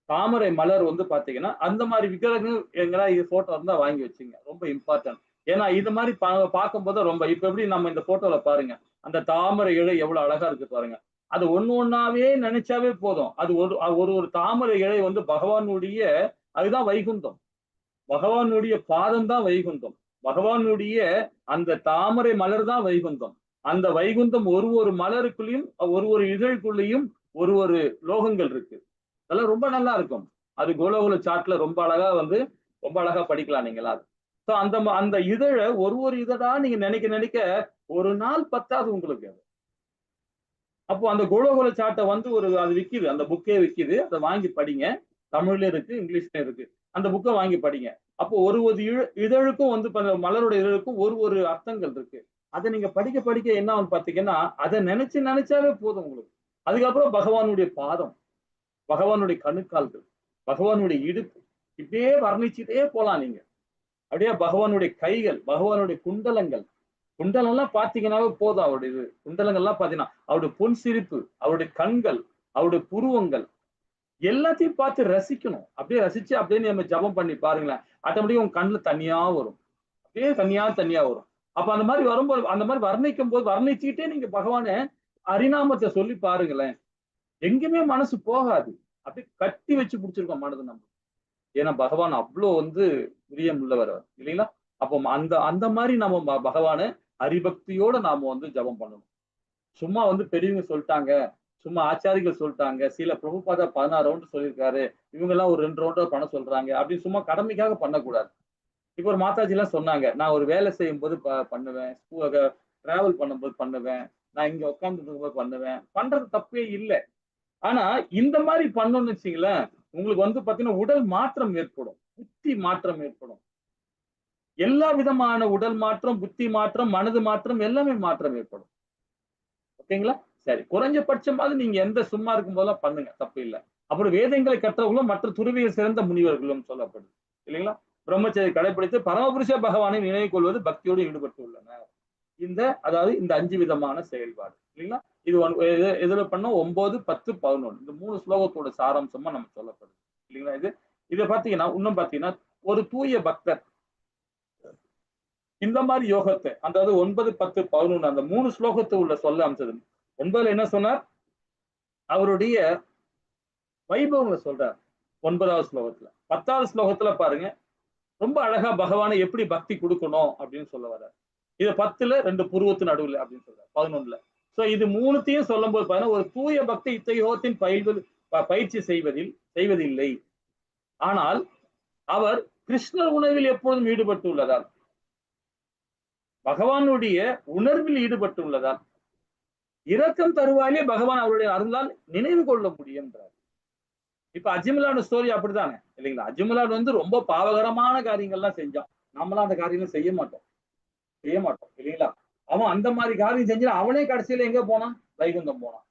தாமரை மலர் வந்து பாத்தீங்கன்னா அந்த மாதிரி விக்கிரகம் எங்களா இது போட்டோ இருந்தா வாங்கி வச்சுங்க, ரொம்ப இம்பார்ட்டன்ட். ஏன்னா இது மாதிரி பார்க்கும் போது ரொம்ப, இப்ப எப்படி நம்ம இந்த போட்டோல பாருங்க, அந்த தாமரை இழை எவ்வளவு அழகா இருக்கு பாருங்க. அது ஒண்ணாவே நினைச்சாவே போதும். அது ஒரு தாமரை இழை வந்து பகவானுடைய, அதுதான் வைகுண்டம். பகவானுடைய பாதம் தான் வைகுண்டம். பகவானுடைய அந்த தாமரை மலர் தான் வைகுண்டம். அந்த வைகுண்டம் ஒரு மலருக்குள்ளேயும் ஒரு இதழுக்குள்ளேயும் ஒரு லோகங்கள் இருக்கு. அதெல்லாம் ரொம்ப நல்லா இருக்கும். அது கோலகுல சாட்ல ரொம்ப அழகா வந்து ரொம்ப அழகா படிக்கலாம் நீங்களா. ஸோ அந்த அந்த இதழை ஒரு இதழா நீங்க நினைக்க நினைக்க ஒரு நாள் பத்தாது உங்களுக்கு அது. அப்போ அந்த கோலகுல சாட்டை வந்து அது விற்கிது, அந்த புக்கே விற்கிது, அதை வாங்கி படிங்க. தமிழ்லயும் இருக்கு, இங்கிலீஷ்லயும் இருக்கு. அந்த புக்கை வாங்கி படிங்க. அப்போ ஒரு இதழுக்கும் வந்து மலரோட இதழுக்கும் ஒரு அர்த்தங்கள் இருக்கு. அதை நீங்க படிக்க படிக்க என்ன ஆகும் பாத்தீங்கன்னா அதை நினைச்சாவே போதும் உங்களுக்கு. அதுக்கப்புறம் பகவானுடைய பாதம், பகவானுடைய கணுக்கால்கள், பகவானுடைய இடுப்பு, இப்படியே வர்ணிச்சுட்டே போலாம் நீங்க. அப்படியே பகவானுடைய கைகள், பகவானுடைய குண்டலங்கள், குண்டலம்லாம் பாத்தீங்கன்னாவே போதும். அவருடைய இது குண்டலங்கள்லாம் பாத்தீங்கன்னா அவருடைய பொன் சிரிப்பு, அவருடைய கண்கள், அவருடைய புருவங்கள் எல்லாத்தையும் பார்த்து ரசிக்கணும். அப்படியே ரசிச்சு அப்படியே நம்ம ஜபம் பண்ணி பாருங்களேன், ஆட்டோமேட்டிக்கா உங்க கண்ணுல தனியா வரும், அப்படியே தனியா வரும். அப்ப அந்த மாதிரி வரும்போது, அந்த மாதிரி வர்ணிக்கும் போது வர்ணிச்சுக்கிட்டே நீங்க பகவான ஹரிநாமத்தை சொல்லி பாருங்களேன், எங்கேயுமே மனசு போகாது. அப்படியே கட்டி வச்சு பிடிச்சிருக்கோம் மனது நம்ம. ஏன்னா பகவான் அவ்வளவு வந்து பிரியம் உள்ளவர் இல்லைங்களா? அப்போ அந்த அந்த மாதிரி நம்ம பகவான ஹரிபக்தியோட நாம வந்து ஜபம் பண்ணணும். சும்மா வந்து பெரியவங்க சொல்லிட்டாங்க, சும்மா ஆச்சாரிகள் சொல்லிட்டாங்க, சில பிரபுபாதா 16 ரவுண்ட் சொல்லியிருக்காரு, இவங்க எல்லாம் ஒரு 2 ரவுண்டா பண்ண சொல்றாங்க அப்படின்னு சும்மா கடமைக்காக பண்ணக்கூடாது. இப்போ ஒரு மாதாஜி எல்லாம் சொன்னாங்க, நான் ஒரு வேலை செய்யும் போது பண்ணுவேன், டிராவல் பண்ணும்போது பண்ணுவேன், நான் இங்க உட்கார்ந்து இருக்கும்போது பண்ணுவேன், பண்றது தப்பே இல்லை. ஆனா இந்த மாதிரி பண்ணணும்னு வச்சுங்களேன், உங்களுக்கு வந்து பாத்தீங்கன்னா உடல் மாற்றம் ஏற்படும், புத்தி மாற்றம் ஏற்படும். எல்லா விதமான உடல் மாற்றம், புத்தி மாற்றம், மனது மாற்றம், எல்லாமே மாற்றம் ஏற்படும். ஓகேங்களா? சரி, குறைஞ்சபட்சமாவது நீங்க எந்த சும்மா இருக்கும் போதெல்லாம் பண்ணுங்க, தப்பு இல்ல. அப்புறம் வேதங்களை கற்றவர்களும் மற்ற துறவியை சிறந்த முனிவர்களும் சொல்லப்படுது இல்லைங்களா? பிரம்மச்சரிய கடைபிடித்து பரமபுருஷ பகவானை நினைவு கொள்வது பக்தியோடு ஈடுபட்டு உள்ளனர். அதாவது இந்த 5 விதமான செயல்பாடு இல்லைங்களா? இது எதுல பண்ணோம்? 9, 10, 11 இந்த 3 ஸ்லோகத்தோட சாராம்சமா நம்ம சொல்லப்படுது இல்லைங்களா? இதை பாத்தீங்கன்னா இன்னும் பாத்தீங்கன்னா ஒரு தூய பக்தர் இந்த மாதிரி யோகத்தை, அதாவது 9, 10, 11 அந்த 3 ஸ்லோகத்தை உள்ள சொல்ல அமைச்சது. 9ல என்ன சொன்னார்? அவருடைய வைபவங்களை சொல்றார் 9வது ஸ்லோகத்துல. 10வது ஸ்லோகத்துல பாருங்க, ரொம்ப அழகா பகவானை எப்படி பக்தி கொடுக்கணும் அப்படின்னு சொல்ல வர்றார். இது 10ல 2 புருவத்து நடுவுல அப்படின்னு சொல்றார் 11ல. சோ இது 3த்தையும் சொல்லும் போது பாருங்க, ஒரு தூய பக்தி இத்தகைய யோகத்தின் பயிற்சி செய்வதில்லை. ஆனால் அவர் கிருஷ்ணர் உணர்வில் எப்பொழுதும் ஈடுபட்டு உள்ளதால், பகவானுடைய உணர்வில் ஈடுபட்டு உள்ளதால், இரக்கம் தருவாயிலே பகவான் அவருடைய அருளால் நினைவு கொள்ள முடியும். இப்ப அஜிமலான ஸ்டோரி அப்படித்தானே இல்லைங்களா? அஜிமலான் வந்து ரொம்ப பாவகரமான காரியங்கள்லாம் செஞ்சான். நம்மளாம் அந்த காரியங்கள் செய்ய மாட்டோம் இல்லைங்களா? அவன் அந்த மாதிரி காரியம் செஞ்சா அவனே கடைசியில எங்க போனான்? வைகுந்தம் போனான்.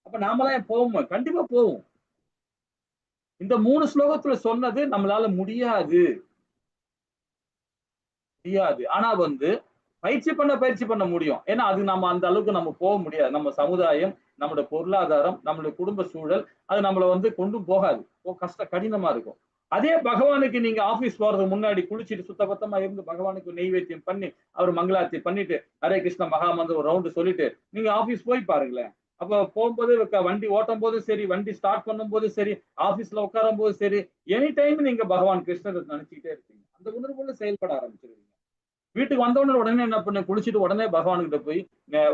அப்ப நாமெல்லாம் போவோம், கண்டிப்பா போவோம். இந்த 3 ஸ்லோகத்துல சொன்னது நம்மளால முடியாது. ஆனா வந்து பயிற்சி பண்ண முடியும். ஏன்னா அது நம்ம அந்த அளவுக்கு நம்ம போக முடியாது. நம்ம சமுதாயம், நம்முடைய பொருளாதாரம், நம்மளுடைய குடும்ப சூழல் அது நம்மள வந்து கொண்டு போகாது. கடினமா இருக்கும். அதே பகவானுக்கு நீங்க ஆபீஸ் போறதுக்கு முன்னாடி குளிச்சுட்டு சுத்தபத்தமா இருந்து பகவானுக்கு நெய்வேத்தியம் பண்ணி அவர் மங்களார்த்தி பண்ணிட்டு ஹரே கிருஷ்ண மகாமந்திரம் ஒரு ரவுண்டு சொல்லிட்டு நீங்க ஆபீஸ் போய் பாருங்களேன். அப்ப போகும்போது வண்டி ஓட்டும் போது சரி, வண்டி ஸ்டார்ட் பண்ணும் போது சரி, ஆபீஸ்ல உட்காரும் போது சரி, எனி டைம் நீங்க பகவான் கிருஷ்ணர் நினைச்சுக்கிட்டே இருப்பீங்க. அந்த உணர்வுல செயல்பட ஆரம்பிச்சிருவீங்க. வீட்டுக்கு வந்தவொடனே உடனே என்ன பண்ண, குளிச்சுட்டு உடனே பகவான்கிட்ட போய்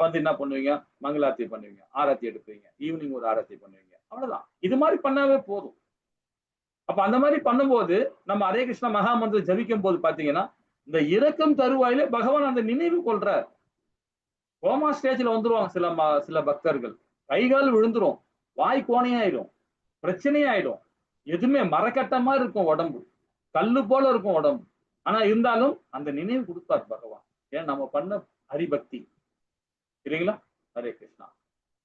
வந்து என்ன பண்ணுவீங்க? மங்களார்த்தி பண்ணுவீங்க, ஆரத்தி எடுப்பீங்க, ஈவினிங் ஒரு ஆரத்தி பண்ணுவீங்க. அவ்வளவுதான். இது மாதிரி பண்ணாவே போதும். அப்ப அந்த மாதிரி பண்ணும்போது நம்ம ஹரே கிருஷ்ண மகாமந்திரம் ஜபிக்கும் போது பாத்தீங்கன்னா இந்த இரக்கம் தருவாயிலே பகவான் அந்த நினைவு கொள்றார். கோமா ஸ்டேஜ்ல வந்துருவாங்க சில பக்தர்கள். கைகால் விழுந்துரும், வாய் கோணையாயிடும், பிரச்சனையாயிடும். எதுவுமே மரக்கட்டமா இருக்கும் உடம்பு, கல்லு போல இருக்கும் உடம்பு. ஆனா இருந்தாலும் அந்த நினைவு கொடுப்பார் பகவான். ஏன் நம்ம பண்ண ஹரிபக்தி இல்லைங்களா? ஹரே கிருஷ்ணா.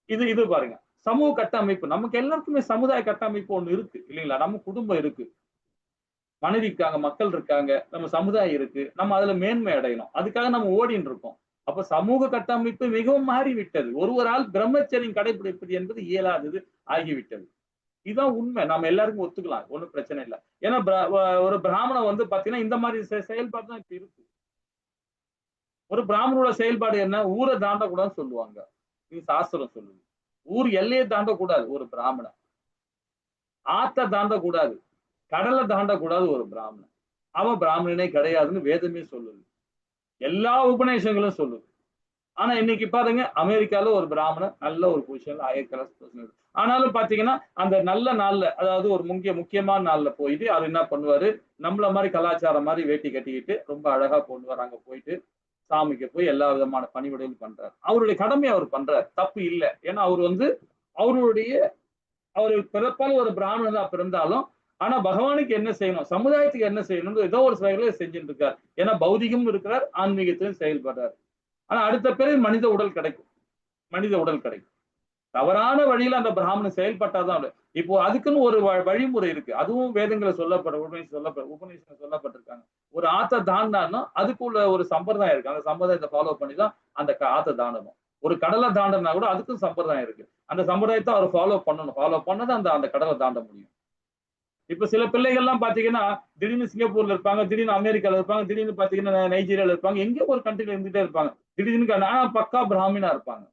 இது பாருங்க, சமூக கட்டமைப்பு. நமக்கு எல்லாருக்குமே சமுதாய கட்டமைப்பு ஒண்ணு இருக்கு இல்லைங்களா? நம்ம குடும்பம் இருக்கு, மனைவி இருக்காங்க, மக்கள் இருக்காங்க, நம்ம சமுதாயம் இருக்கு. நம்ம அதுல மேன்மை அடையணும், அதுக்காக நம்ம ஓடின்னு இருக்கோம். அப்ப சமூக கட்டமைப்பு மிகவும் மாறிவிட்டது. ஒருவரால் பிரம்மச்சரியம் கடைபிடிப்பது என்பது இயலாதது ஆகிவிட்டது. இதுதான் உண்மை. நம்ம எல்லாருக்கும் ஒத்துக்கலாம், ஒண்ணும் பிரச்சனை இல்லை. ஏன்னா ஒரு பிராமணன் வந்து பாத்தீங்கன்னா இந்த மாதிரி செயல்பாடு தான் இப்ப இருக்கு. ஒரு பிராமணோட செயல்பாடு என்ன? ஊரை தாண்ட கூடாதுன்னு சொல்லுவாங்க, இது சாஸ்திரம் சொல்லுது. ஊர் எல்லையை தாண்டக்கூடாது ஒரு பிராமணன், ஆத்த தாண்டக்கூடாது, கடலை தாண்டக்கூடாது ஒரு பிராமணன். அவன் பிராமணனே கிடையாதுன்னு வேதமே சொல்லுது, எல்லா உபநேசங்களும் சொல்லுது. ஆனா இன்னைக்கு பாருங்க, அமெரிக்கால ஒரு பிராமணன் நல்ல ஒரு பொசிஷன்ல ஹையர் கிளாஸ் பொசிஷன். ஆனாலும் பாத்தீங்கன்னா அந்த நல்ல நாள்ல, அதாவது ஒரு முக்கியமான நாள்ல போயிட்டு அவர் என்ன பண்ணுவாரு? நம்மள மாதிரி கலாச்சாரம் மாதிரி வேட்டி கட்டிக்கிட்டு ரொம்ப அழகா போடுவார். அங்க போயிட்டு சாமிக்கு போய் எல்லா விதமான பணிவிடையும் பண்றாரு. அவருடைய கடமையை அவர் பண்றாரு, தப்பு இல்லை. ஏன்னா அவர் வந்து அவரு பிறப்பால் ஒரு பிராமணன் தான் பிறந்தாலும், ஆனா பகவானுக்கு என்ன செய்யணும், சமுதாயத்துக்கு என்ன செய்யணும், ஏதோ ஒரு செயலை செஞ்சுட்டு இருக்காரு. ஏன்னா பௌதிகமும் இருக்கிறார், ஆன்மீகத்திலும் செயல்படுறாரு. ஆனா அடுத்த பிறகு மனித உடல் கிடைக்கும். தவறான வழியில அந்த பிராமணன் செயல்பட்டாதான். இப்போ அதுக்குன்னு ஒரு வழிமுறை இருக்கு, அதுவும் வேதங்களை உபநிஷத்துல சொல்லப்பட்டிருக்காங்க. ஒரு ஆத்த தாண்டான்னா அதுக்குள்ள ஒரு சம்பிரதாயம் இருக்கு. அந்த சம்பிரதாயத்தை ஃபாலோ பண்ணிதான் அந்த ஆத்த தாண்டணும். ஒரு கடலை தாண்டனா கூட அதுக்கும் சம்பிரதாயம் இருக்கு. அந்த சம்பிரதாயத்தை அவர் ஃபாலோ பண்ணதான் அந்த கடலை தாண்ட முடியும். இப்ப சில பிள்ளைகள்லாம் பாத்தீங்கன்னா திடீர்னு சிங்கப்பூர்ல இருப்பாங்க, திடீர்னு அமெரிக்கால இருப்பாங்க, திடீர்னு பாத்தீங்கன்னா நைஜீரியால இருப்பாங்க, எங்கேயோ ஒரு கண்ட்ரில இருந்துட்டே இருப்பாங்க. திடீர்னு ஆனா பக்கா பிராமினா இருப்பாங்க.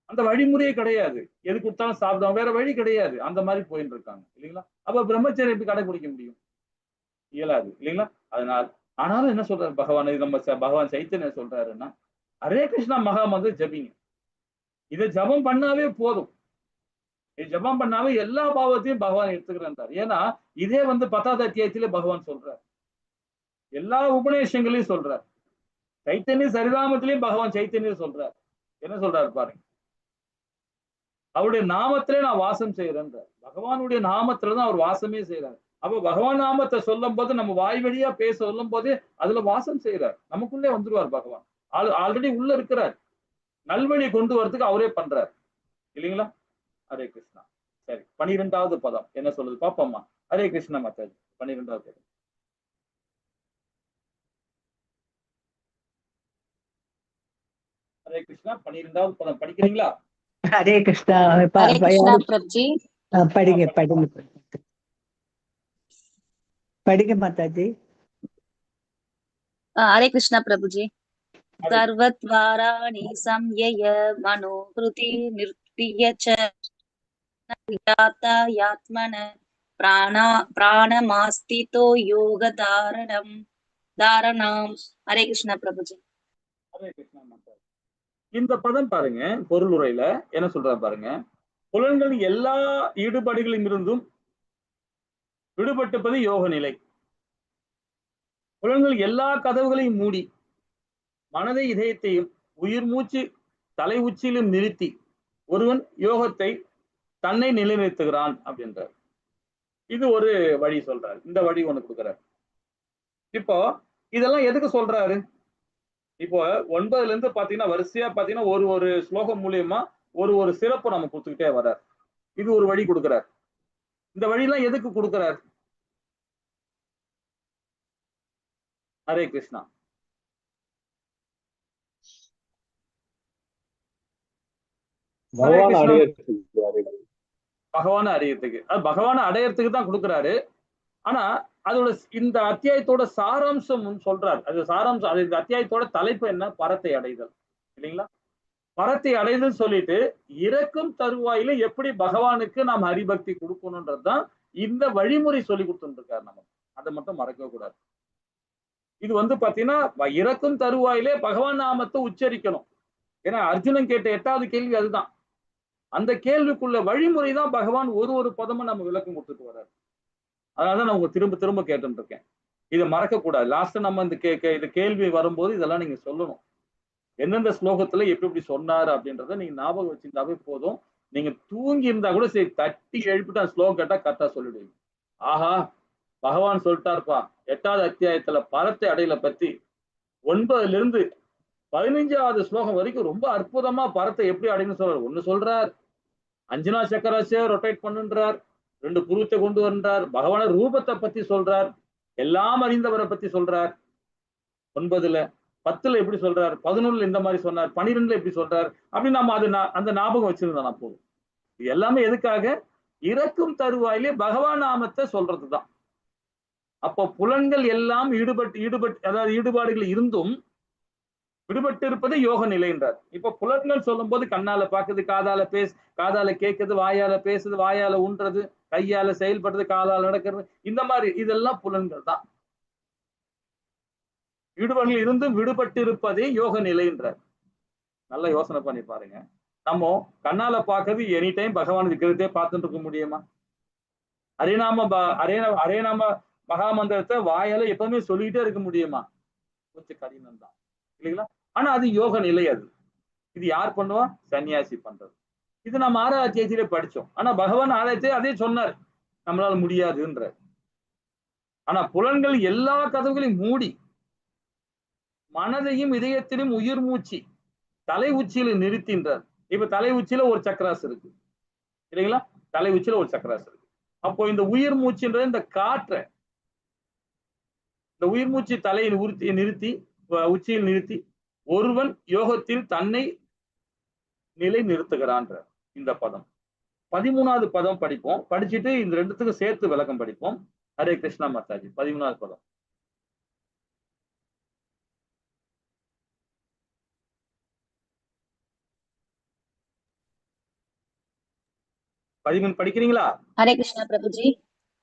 அந்த வழிமுறையே கிடையாது. எது கொடுத்தாலும் சாப்பிடுவாங்க, வேற வழி கிடையாது. அந்த மாதிரி போயிட்டு இருக்காங்க இல்லைங்களா? அப்ப பிரம்மச்சரியம் எப்படி கடைபிடிக்க முடியும்? இயலாது இல்லைங்களா? ஆனாலும் என்ன சொல்றாரு பகவான், நம்ம பகவான் சைத்தன்ய சொல்றாருன்னா, ஹரே கிருஷ்ணா மகாமந்திரம் ஜபிங்க. இதை ஜபம் பண்ணாவே போதும். ஜபம் பண்ணாவே எல்லா பாவத்தையும் பகவான் எடுத்துக்கிறார். ஏன்னா இதே வந்து 10வது அத்தியாயத்திலே பகவான் சொல்றார், எல்லா உபநேசங்களையும் சொல்றார். சைத்தன்ய சரிதாமத்திலையும் பகவான் சைத்தன்யம் சொல்றார். என்ன சொல்றாரு பாருங்க, அவருடைய நாமத்திலே நான் வாசம் செய்யறேன்ற. பகவானுடைய நாமத்துலதான் அவர் வாசமே செய்யறாரு. அப்ப பகவான் நாமத்தை சொல்லும் போது நம்ம வாய் வழியா பேச சொல்லும் போது அதுல வாசம் செய்யறார். நமக்குள்ளே வந்துருவார் பகவான். ஆல்ரெடி உள்ள இருக்கிறார். நல்வழி கொண்டு வரதுக்கு அவரே பண்றார் இல்லைங்களா? ஹரே கிருஷ்ணா. சரி, 12வது பதம் என்ன சொல்லுது பாப்போம்மா. ஹரே கிருஷ்ணா மாதாஜி. 12வது பதம். ஹரே கிருஷ்ணா. 12வது பதம் படிக்கிறீங்களா? ஹரே கிருஷ்ணா. ஹரே கிருஷ்ணா பிரபுஜி. படிங்க படிங்க படிங்க மாதாஜி. ஹரே கிருஷ்ணா பிரபுஜி. சர்வத்வாராணி சம்யய மனோஹ்ருதி நிர்த்திய ச யாத்மன பிராணமாஸ்திதோ யோக தாரணம். ஹரே கிருஷ்ணா பிரபுஜி. ஹரே கிருஷ்ணா மாதாஜி. இந்த பதம் பாருங்க, பொருள் உரையில என்ன சொல்ற பாருங்க. புலன்கள் எல்லா ஈடுபாடுகளிலும் இருந்தும் விடுபட்டுப்பது யோக நிலை. புலன்கள் எல்லா கதவுகளையும் மூடி மனதை இதயத்தையும் உயிர் மூச்சு தலை உச்சியிலும் நிறுத்தி ஒருவன் யோகத்தை தன்னை நிலைநிறுத்துகிறான் அப்படின்றார். இது ஒரு வழி சொல்றாரு. இந்த வழி ஒண்ணு கொடுக்குறாரு. இப்போ இதெல்லாம் எதுக்கு சொல்றாரு? இப்போ 9ல இருந்து பாத்தீங்கன்னா வரிசையா பாத்தீங்கன்னா ஒரு ஸ்லோகம் மூலியமா ஒரு சிறப்பு நம்ம கொடுத்துக்கிட்டே வர்றார். இது ஒரு வழி கொடுக்கிறார். இந்த வழியெல்லாம் எதுக்கு கொடுக்கிறார்? ஹரே கிருஷ்ணா. பகவானை அறியறதுக்கு, அது பகவானை அடையறதுக்கு தான் கொடுக்கிறாரு. ஆனா அதோட இந்த அத்தியாயத்தோட சாராம்சம் சொல்றாரு. அது சாராம்சம். அது இந்த அத்தியாயத்தோட தலைப்பு என்ன? பரத்தை அடைதல் இல்லைங்களா? பரத்தை அடைதல் சொல்லிட்டு இறக்கும் தருவாயில எப்படி பகவானுக்கு நாம் ஹரிபக்தி கொடுக்கணும்ன்றதுதான் இந்த வழிமுறை சொல்லி கொடுத்துட்டு இருக்காரு. நம்ம அதை மட்டும் மறக்கவே கூடாது. இது பாத்தீங்கன்னா இறக்கும் தருவாயிலே பகவான் நாமத்தை உச்சரிக்கணும். ஏன்னா அர்ஜுனன் கேட்ட 8வது கேள்வி அதுதான். அந்த கேள்விக்குள்ள வழிமுறை தான் பகவான் ஒரு பதமும் நம்ம விளக்கம் கொடுத்துட்டு வர்றாரு. அதனாலதான் நான் உங்க திரும்ப திரும்ப கேட்டுட்டு இருக்கேன். இதை மறக்க கூடாது. லாஸ்ட் நம்ம இந்த கேள்வி வரும்போது இதெல்லாம் நீங்க சொல்லணும். எந்தெந்த ஸ்லோகத்துல எப்படி சொன்னாரு அப்படின்றத நீங்க ஞாபகம் வச்சிருந்தாவே போதும். நீங்க தூங்கி இருந்தா கூட சரி, தட்டி எழுப்பிட்டு அந்த ஸ்லோகம் கேட்டா கரெக்டா சொல்லிடுவீங்க. ஆஹா, பகவான் சொல்லிட்டாருப்பா 8வது அத்தியாயத்துல பரத்தை அடையில பத்தி 9ல இருந்து 15வது ஸ்லோகம் வரைக்கும் ரொம்ப அற்புதமா பரத்தை எப்படி அடையணும்னு சொல்றாரு. ஒண்ணு சொல்றார், அஞ்சனா சக்கராசிய ரொட்டேட் பண்ணுன்றார். 2 புருவத்தை கொண்டு வர்றார். பகவான ரூபத்தை பத்தி சொல்றார். எல்லாம் அறிந்தவரை பத்தி சொல்றார். 9ல 10ல எப்படி சொல்றார், 11ல இந்த மாதிரி சொன்னார், 12ல எப்படி சொல்றார் அப்படின்னு நம்ம அந்த ஞாபகம் வச்சிருந்தோம். போதும். இது எல்லாமே எதுக்காக? இறக்கும் தருவாயிலே பகவான் நாமத்தை சொல்றதுதான். அப்போ புலன்கள் எல்லாம் அதாவது ஈடுபாடுகள் இருந்தும் விடுபட்டு இருப்பது யோக நிலை என்றார். இப்ப புலன்கள் சொல்லும் போது கண்ணால பாக்குது, காதால கேட்குது, வாயால பேசுது, வாயால ஊன்றது, கையால செயல்படுறது, காலால நடக்கிறது, இந்த மாதிரி இதெல்லாம் புலன்கள் தான். ஈடுபாடுகள் இருந்தும் விடுபட்டு இருப்பதே யோக நிலை என்றார். நல்லா யோசனை பண்ணி பாருங்க. நம்ம கண்ணால பாக்குறது எனி டைம் பகவான் விக்கிரத்தையே பார்த்துட்டு இருக்க முடியுமா? அரேநாம மகாமந்திரத்தை வாயால எப்பவுமே சொல்லிக்கிட்டே இருக்க முடியுமா? கொஞ்சம் கடினம் தான் இல்லைங்களா? ஆனா அது யோக நிலை. அது இது யார் பண்ணுவா? சன்னியாசி பண்றது. இது நம்ம 6வது அத்தியாயத்திலே படிச்சோம். ஆனா பகவான் அதே சொன்னார், நம்மளால முடியாதுன்ற. ஆனா புலன்கள் எல்லா கதவுகளையும் மூடி மனதையும் இதயத்திலும் உயிர் மூச்சு தலை உச்சியில நிறுத்தின்றார். இப்ப தலை உச்சியில ஒரு சக்கராசு இருக்கு இல்லைங்களா? தலை உச்சியில ஒரு சக்கராசு இருக்கு. அப்போ இந்த உயிர் மூச்சுன்றது இந்த காற்றை, இந்த உயிர் மூச்சு தலையை நிறுத்தி உச்சியில் நிறுத்தி ஒருவன் யோகத்தில் தன்னை நிலை நிறுத்துகிறான்ற இந்த பதம். 13வது பதம் படிப்போம். படிச்சுட்டு இந்த 2த்துக்கும் சேர்த்து விளக்கம் படிப்போம். ஹரே கிருஷ்ணா மாதாஜி. 13வது பதம். படிக்கிறீங்களா? ஹரே கிருஷ்ணா பிரபுஜி.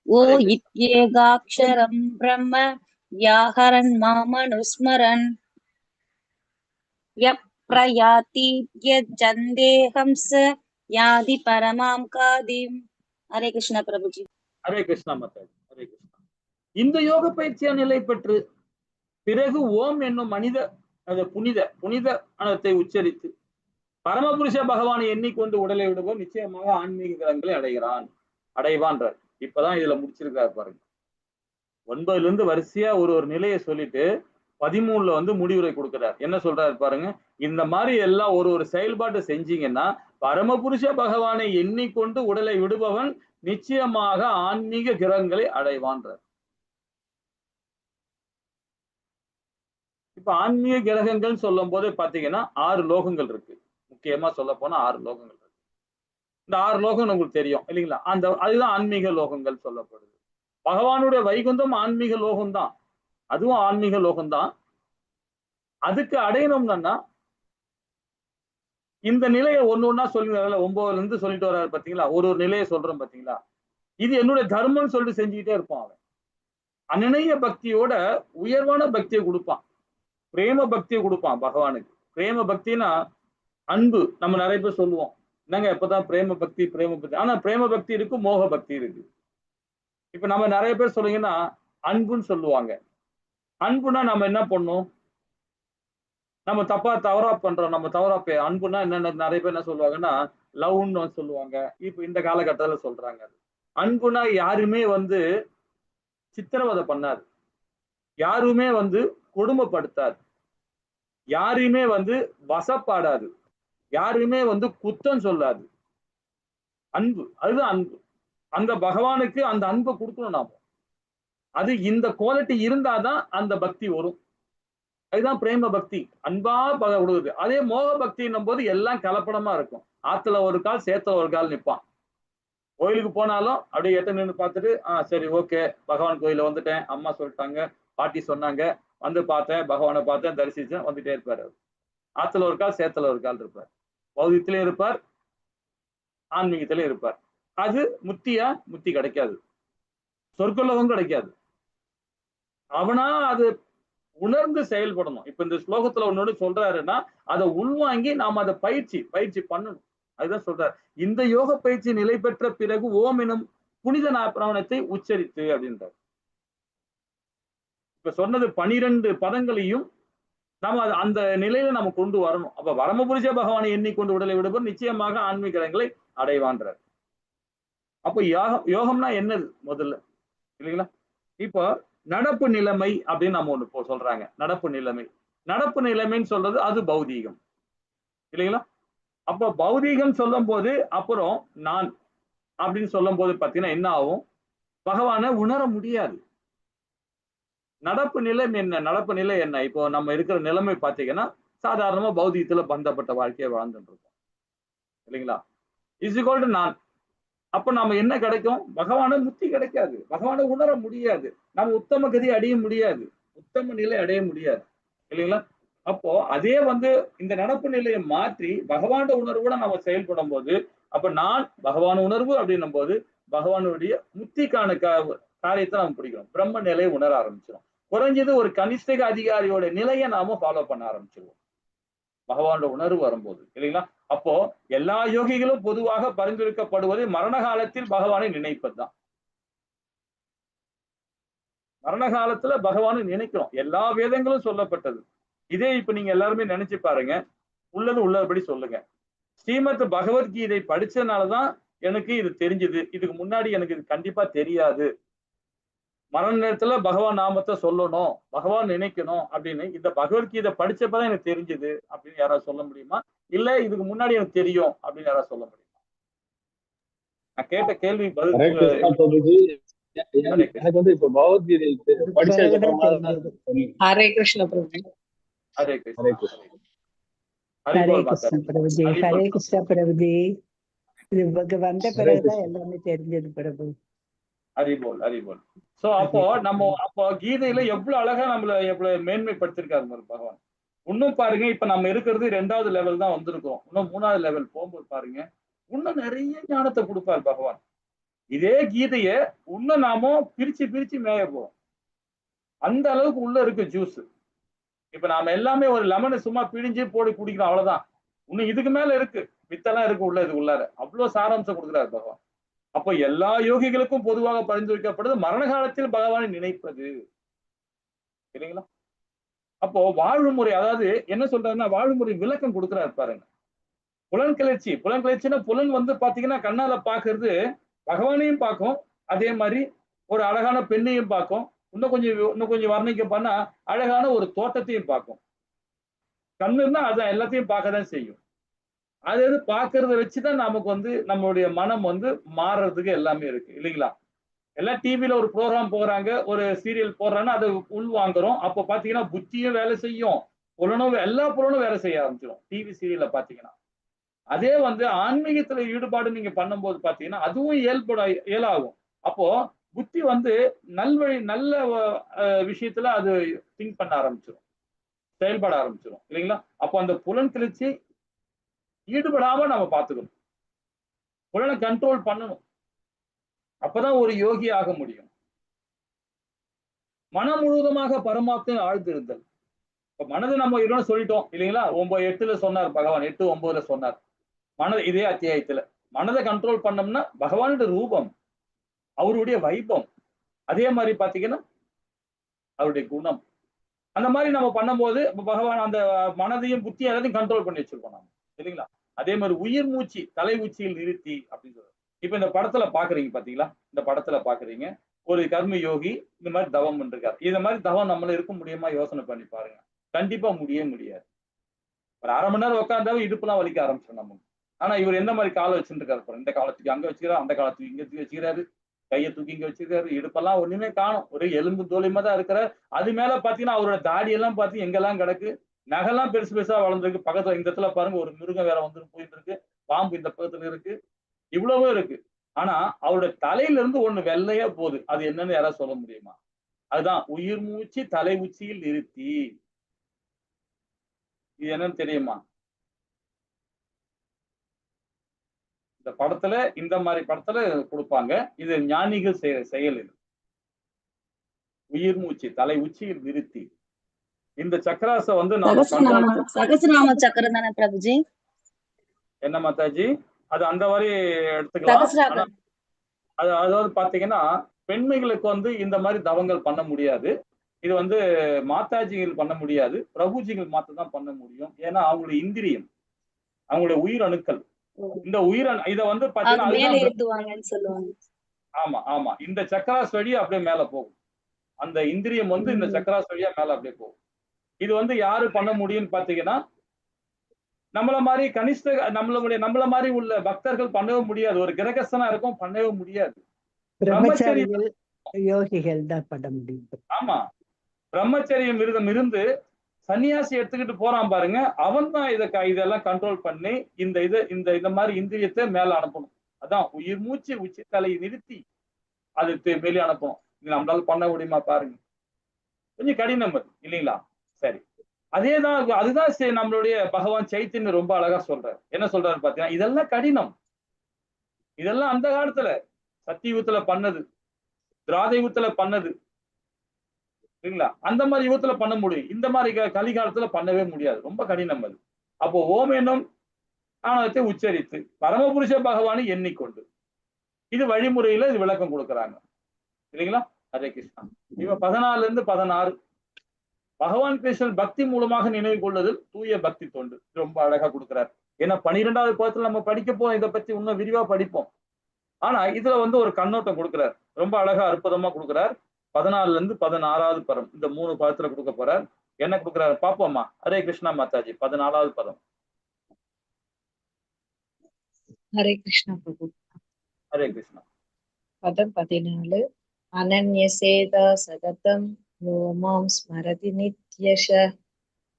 ஓ இத்யேகாக்ஷரம் பிரம்ம வியாஹரன் மாமனுஸ்மரன் யப்ரயாதி யஜந்தேஹம்ஸ யாதி பரமாம் காதிம். ஹரே கிருஷ்ணா பிரபுஜி. ஹரே கிருஷ்ணா மாதாஜி. ஹரே கிருஷ்ணா. இந்த யோக பயிற்சியா நிலை பெற்று பிறகு ஓம் என்னும் புனித அனத்தை உச்சரித்து பரமபுருஷ பகவானை எண்ணிக்கொண்டு உடலை விடுவோம் நிச்சயமாக ஆன்மீக கிரகங்களை அடைவான்றார். இப்பதான் இதுல முடிச்சிருக்காரு பாருங்க. 9ல இருந்து வரிசையா ஒரு நிலையை சொல்லிட்டு 13ல முடிவுரை கொடுக்கிறார். என்ன சொல்றாரு பாருங்க, இந்த மாதிரி எல்லாம் ஒரு செயல்பாட்டை செஞ்சீங்கன்னா பரமபுருஷ பகவானை எண்ணிக்கொண்டு உடலை விடுபவன் நிச்சயமாக ஆன்மீக கிரகங்களை அடைவான்றார். இப்ப ஆன்மீக கிரகங்கள் சொல்லும் போது பாத்தீங்கன்னா 6 லோகங்கள் இருக்கு. முக்கியமா சொல்ல போனா 6 லோகங்கள் இருக்கு. இந்த 6 லோகம் உங்களுக்கு தெரியும் இல்லைங்களா? அதுதான் ஆன்மீக லோகங்கள் சொல்லப்படுது. பகவானுடைய வைகுந்தம் ஆன்மீக லோகம் தான், அதுவும் ஆன்மீக லோகம் தான். அதுக்கு அடையணும்னா இந்த நிலையை ஒண்ணா சொல்லுங்க. 9ல இருந்து சொல்லிட்டு வர்றாரு பாத்தீங்களா, ஒரு நிலையை சொல்றோம் பாத்தீங்களா, இது என்னுடைய தர்மம்னு சொல்லிட்டு செஞ்சுக்கிட்டே இருப்பான் அவன். அநினைய பக்தியோட உயர்வான பக்தியை கொடுப்பான், பிரேம பக்தியை கொடுப்பான் பகவானுக்கு. பிரேம பக்தினா அன்பு. நம்ம நிறைய பேர் சொல்லுவோம், என்னங்க எப்பதான் பிரேம பக்தி. ஆனா பிரேம பக்தி இருக்கு, மோக பக்தி இருக்கு. இப்ப நம்ம நிறைய பேர் சொல்றீங்கன்னா அன்புன்னு சொல்லுவாங்க. அன்புனா நம்ம என்ன பண்ணோம், நம்ம தவறா பண்றோம். நம்ம தவறா அன்புனா என்ன, நிறைய பேர் என்ன சொல்லுவாங்கன்னா லவ்ன்னு சொல்லுவாங்க. இப்ப இந்த காலகட்டத்துல சொல்றாங்க அன்புனா யாருமே சித்திரவதை பண்ணாது, யாருமே கொடுமைப்படுத்தாது, யாரையுமே வசப்பாடாது, யாருமே குத்தம் சொல்லாது. அன்பு, அதுதான் அன்பு. அந்த பகவானுக்கு அந்த அன்பை கொடுக்கணும் நாம. அது இந்த குவாலிட்டி இருந்தாதான் அந்த பக்தி வரும். அதுதான் பிரேம பக்தி, அன்பா கொடுக்குது. அதே மோக பக்தின்னும் போது எல்லாம் கலப்படமா இருக்கும். ஆத்துல ஒரு கால் சேத்துல ஒரு கால் நிற்பான். கோயிலுக்கு போனாலும் அப்படியே எட்ட நின்று பார்த்துட்டு சரி ஓகே, பகவான் கோயில வந்துட்டேன், அம்மா சொல்லிட்டாங்க, பாட்டி சொன்னாங்க, பார்த்தேன், பகவானை பார்த்தேன், தரிசிச்சேன், வந்துட்டே இருப்பாரு. ஆத்துல ஒரு கால் சேத்துல ஒரு கால் இருப்பார். பௌதியத்திலையும் இருப்பார், ஆன்மீகத்திலையும் இருப்பார். அது முத்தி கிடைக்காது, சொர்க்கலோகம் கிடைக்காது. அவனா அது உணர்ந்து செயல்படணும். இப்ப இந்த ஸ்லோகத்துல ஒன்னொன்னு சொல்றாருன்னா அதை உள்வாங்கி நாம அதை பயிற்சி பண்ணணும். அதுதான் சொல்றாரு, இந்த யோக பயிற்சி நிலை பெற்ற பிறகு ஓம் எனும் புனித பிராணத்தை உச்சரித்து அப்படின்றார். இப்ப சொன்னது 12 பதங்களையும் நாம அந்த நிலையில நம்ம கொண்டு வரணும். அப்ப பரமபுருஷ பகவானை எண்ணிக்கொண்டு உடலை விடுவோர் நிச்சயமாக ஆன்மீக கிரகங்களை அடைவான்றார். அப்ப யோகம்னா என்னது முதல்ல இல்லைங்களா? இப்போ நடப்பு நிலைமை அப்படின்னு நம்ம ஒண்ணு சொல்றாங்க. நடப்பு நிலைமைன்னு சொல்றது அது பௌதீகம் இல்லைங்களா? அப்ப பௌதீகம் சொல்லும் போது அப்புறம் நான் அப்படின்னு சொல்லும் போது பாத்தீங்கன்னா என்ன ஆகும், பகவானை உணர முடியாது. நடப்பு நிலை என்ன? இப்போ நம்ம இருக்கிற நிலைமை பாத்தீங்கன்னா சாதாரணமா பௌதீகத்துல பந்தப்பட்ட வாழ்க்கையை வாழ்ந்துட்டு இருக்கோம் இல்லைங்களா? இஸ் ஈக்வல் டு நான். அப்ப நாம என்ன கிடைக்கும், பகவான முக்தி கிடைக்காது, பகவானை உணர முடியாது, நம்ம உத்தம கதி அடைய முடியாது, உத்தம நிலை அடைய முடியாது இல்லைங்களா? அப்போ அதே இந்த நடப்பு நிலையை மாற்றி பகவான உணர்வோட நம்ம செயல்படும் போது அப்ப நான் பகவான் உணர்வு அப்படின்னும் போது பகவானுடைய முக்திக்கான காரியத்தை நம்ம பிடிக்கணும். பிரம்ம நிலையை உணர ஆரம்பிச்சிடும். குறைஞ்சது ஒரு கனிஷ்டக அதிகாரியோட நிலையை நாம ஃபாலோ பண்ண ஆரம்பிச்சிருவோம் பகவானோட உணர்வு வரும்போது இல்லைங்களா? அப்போ எல்லா யோகிகளும் பொதுவாக பரிந்துரைக்கப்படுவது மரண காலத்தில் பகவானை நினைப்பதுதான். மரண காலத்துல பகவானை நினைக்கிறோம். எல்லா வேதங்களும் சொல்லப்பட்டது இதே. இப்ப நீங்க எல்லாருமே நினைச்சு பாருங்க, உள்ளது உள்ளபடி சொல்லுங்க. ஸ்ரீமத் பகவத்கீதை படிச்சதுனாலதான் எனக்கு இது தெரிஞ்சது, இதுக்கு முன்னாடி எனக்கு இது கண்டிப்பா தெரியாது. மரண நேரத்துல பகவான் நாமத்தை சொல்லணும், பகவான் நினைக்கணும் அப்படின்னு இந்த பகவத்கீதை படிச்சப்பதான் எனக்கு தெரிஞ்சது அப்படின்னு யாராவது சொல்ல முடியுமா? இல்ல இதுக்கு முன்னாடி எனக்கு தெரியும் அப்படின்னு யாராவது சொல்ல முடியுமா? நான் கேட்ட கேள்வி பதில். எனக்கு இப்ப பகவத்கீதை ஹரே கிருஷ்ண பிரபு. ஹரே கிருஷ்ண. ஹரே கிருஷ்ண பிரபுஜி. ஹரே கிருஷ்ண பிரபுஜி. இது வந்த பிறகுதான் எல்லாமே தெரிஞ்சது பிரபு. அறிவோல். சோ அப்போ நம்ம கீதையில எவ்வளவு அழகா நம்மள எவ்வளவு மேன்மைப்படுத்திருக்காரு பகவான். இன்னும் பாருங்க, இப்ப நம்ம இருக்கிறது 2வது லெவல் தான் வந்திருக்கோம். இன்னும் 3வது லெவல் போகும்போது பாருங்க இன்னும் நிறைய ஞானத்தை கொடுப்பார் பகவான். இதே கீதைய இன்னும் நாம பிரிச்சு மேய போறோம். அந்த அளவுக்கு உள்ள இருக்கு ஜூஸ். இப்ப நாம எல்லாமே ஒரு லெமனை சும்மா பிழிஞ்சு போடி குடிக்கிறோம், அவ்வளவுதான். இன்னும் இதுக்கு மேல இருக்கு, வித்தெல்லாம் இருக்கு உள்ள, இது உள்ளார அவ்வளவு சாராம்சம் கொடுக்குறாரு பகவான். அப்போ எல்லா யோகிகளுக்கும் பொதுவாக பரிந்துரைக்கப்படுது மரண காலத்தில் பகவானை நினைப்பது இல்லைங்களா? அப்போ வாழ்முறை, அதாவது என்ன சொல்றாருன்னா வாழ்முறை விளக்கம் கொடுக்கிறாரு பாருங்க. புலன் கிளர்ச்சின்னா புலன் வந்து பாத்தீங்கன்னா கண்ணால பாக்குறது பகவானையும் பார்க்கும், அதே மாதிரி ஒரு அழகான பெண்ணையும் பார்க்கும், இன்னும் கொஞ்சம் வர்ணிக்க பண்ணா அழகான ஒரு தோட்டத்தையும் பார்க்கும். கண்ணுன்னா அதான் எல்லாத்தையும் பார்க்கதான் செய்யும். அது பார்க்கறத வச்சுதான் நமக்கு வந்து நம்மளுடைய மனம் வந்து மாறுறதுக்கு எல்லாமே இருக்கு இல்லைங்களா? எல்லாம் டிவில ஒரு ப்ரோக்ராம் போறாங்க, ஒரு சீரியல் போடுறாங்கன்னா அதை உள் வாங்குறோம். அப்ப பாத்தீங்கன்னா புத்தியும் வேலை செய்யும், எல்லா புலனும் வேலை செய்ய ஆரம்பிச்சிடும் டிவி சீரியல்ல பாத்தீங்கன்னா. அதே வந்து ஆன்மீகத்துல ஈடுபாடு நீங்க பண்ணும்போது பாத்தீங்கன்னா அதுவும் இயலாகும். அப்போ புத்தி வந்து நல்ல விஷயத்துல அது திங்க் பண்ண ஆரம்பிச்சிடும், செயல்பட ஆரம்பிச்சிடும் இல்லைங்களா? அப்போ அந்த புலன் கிளர்ச்சி ஈடுபடாம நம்ம பார்த்துக்கணும், புலனை கண்ட்ரோல் பண்ணணும். அப்பதான் ஒரு யோகி ஆக முடியும். மனம் முழுவதுமாக பரமாத்மா ஆழ்ந்திருந்தல். இப்ப மனது நம்ம இன்னும் சொல்லிட்டோம் இல்லைங்களா? 8ல சொன்னார் பகவான், 8, 9ல சொன்னார். மனது இதே அத்தியாயத்துல மனதை கண்ட்ரோல் பண்ணோம்னா பகவானுடைய ரூபம், அவருடைய வைபம், அதே மாதிரி பாத்தீங்கன்னா அவருடைய குணம், அந்த மாதிரி நம்ம பண்ணும்போது பகவான் அந்த மனதையும் புத்தி எல்லாத்தையும் கண்ட்ரோல் பண்ணி வச்சிருக்கோம் நம்ம இல்லைங்களா? அதே மாதிரி உயிர் மூச்சு தலை உச்சியில் நிறுத்தி அப்படின்னு சொல்றோம். இப்ப இந்த படத்துல பாக்குறீங்க பாத்தீங்களா? இந்த படத்துல பாக்குறீங்க ஒரு கர்ம யோகி இந்த மாதிரி தவம் பண்ணிருக்காரு. இந்த மாதிரி தவம் நம்மள இருக்க முடியுமா? யோசனை பண்ணி பாருங்க. கண்டிப்பா முடியாது. ஒரு 1/2 மணி நேரம் உட்காந்தாவே இடுப்புலாம் வலிக்க ஆரம்பிச்சிடும் நமக்கு. ஆனா இவர் எந்த மாதிரி காலை வச்சுட்டு இருக்காரு, இந்த காலத்துக்கு அங்க வச்சுக்கிறாரு, அந்த காலத்துக்கு இங்க வச்சுக்கிறாரு, கையை தூக்கி இங்க வச்சிருக்காரு, இடுப்பெல்லாம் ஒண்ணுமே காணும், ஒரு எலும்பு தோலியமா தான் இருக்கிறார். அது மேல பாத்தீங்கன்னா அவரோட தாடி எல்லாம் பாத்தீங்க எங்கெல்லாம் கிடக்கு, நகெல்லாம் பெருசா வளர்ந்துருக்கு. பக்கத்துல இந்த இடத்துல பாருங்க ஒரு மிருகம் வேற வந்து போயிட்டு இருக்கு, பாம்பு இந்த பக்கத்துல இருக்கு, இவ்வளவோ இருக்கு. ஆனா அவருடைய தலையில இருந்து ஒண்ணு வெள்ளையா போகுது, அது என்னன்னு யாராவது சொல்ல முடியுமா? அதுதான் உயிர் மூச்சு தலை உச்சியில் நிறுத்தி. இது என்னன்னு தெரியுமா? இந்த படத்துல இந்த மாதிரி படத்துல கொடுப்பாங்க. இது ஞானிகள் செயல். இது உயிர் மூச்சு தலை உச்சியில் நிறுத்தி இந்த சக்கராச வந்து நம்ம சகஸ்ரநாம சக்கரம் தானே பிரபுஜி? என்ன மாதாஜி, அது அந்த மாதிரி எடுத்துக்கலாம். அதாவது பாத்தீங்கன்னா பெண்மைகளுக்கு வந்து இந்த மாதிரி தவங்கள் பண்ண முடியாது. இது வந்து மாதாஜிகள் பண்ண முடியாது, பிரபுஜிகள் மாத்த தான் பண்ண முடியும். ஏன்னா அவங்களுடைய இந்திரியம், அவங்களுடைய உயிர் அணுக்கள், இந்த இத வந்து பாத்தீங்கன்னா ஆமா இந்த சக்கராஸ் வழியா அப்படியே மேல போகும். அந்த இந்திரியம் வந்து இந்த சக்கராஸ் வழியா மேல அப்படியே போகும். இது வந்து யாரு பண்ண முடியும்னு பாத்தீங்கன்னா நம்மள மாதிரி நம்மள மாதிரி உள்ள பக்தர்கள் பண்ணவே முடியாது. ஒரு கிரகஸ்தனா இருக்கும், பண்ணவே முடியாது. பிரம்மச்சரிகள் யோகிகள் தான் பண்ண முடியும். ஆமா, பிரம்மச்சரியம் இருந்து சன்னியாசி எடுத்துக்கிட்டு போறான் பாருங்க, அவன் தான் இதெல்லாம் கண்ட்ரோல் பண்ணி இந்த மாதிரி இந்திரியத்தை மேல அனுப்பணும். அதான் உயிர் மூச்சு உச்சி தலையை நிறுத்தி அது வெளியே அனுப்பணும். இது நம்மளால பண்ண முடியுமா பாருங்க, கொஞ்சம் கடினம் இல்லைங்களா? சரி, அதுதான் நம்மளுடைய பகவான் சைத்தன்ய ரொம்ப அழகா சொல்றாரு. என்ன சொல்றாரு பாத்தீங்கன்னா, இதெல்லாம் கடினம், இதெல்லாம் அந்த காலத்துல சத்தியுகத்துல பண்ணது, திராத யுகத்துல பண்ணது இல்லைங்களா? அந்த மாதிரி யுகத்துல பண்ண முடியும், இந்த மாதிரி கலிகாலத்துல பண்ணவே முடியாது, ரொம்ப கடினம் அது. அப்போ ஓம் என்னும் ஆனத்தை உச்சரித்து பரமபுருஷ பகவானை எண்ணிக்கொண்டு இது வழிமுறையில இது விளக்கம் கொடுக்குறாங்க இல்லைங்களா? ஹரே கிருஷ்ணா. இவன் 14 இருந்து 16 பகவான் கிருஷ்ணன் பக்தி மூலமாக நினைவு கொள்ளுதல் தூய பக்தி தொண்டு ரொம்ப அழகா கொடுக்கிறார். ஏன்னா 12வது பாகத்துல நம்ம படிக்க போறோம், இதை பத்தி இன்னும் விரிவா படிப்போம். ஆனா இதுல வந்து ஒரு கண்ணோட்டம் கொடுக்கிறார், ரொம்ப அழகா அற்புதமா கொடுக்கிறார். 14ல இருந்து 16வது பதம் இந்த 3 பதத்துல கொடுக்க போறார். என்ன கொடுக்கிறாரு பாப்போமா? ஹரே கிருஷ்ணா மாதாஜி. 14வது பதம். ஹரே கிருஷ்ணா பிரபு. ஹரே கிருஷ்ணா. பதம் 14. அனன்யசேதா சததம் யோமாம் ஸ்மரதி நித்யஷ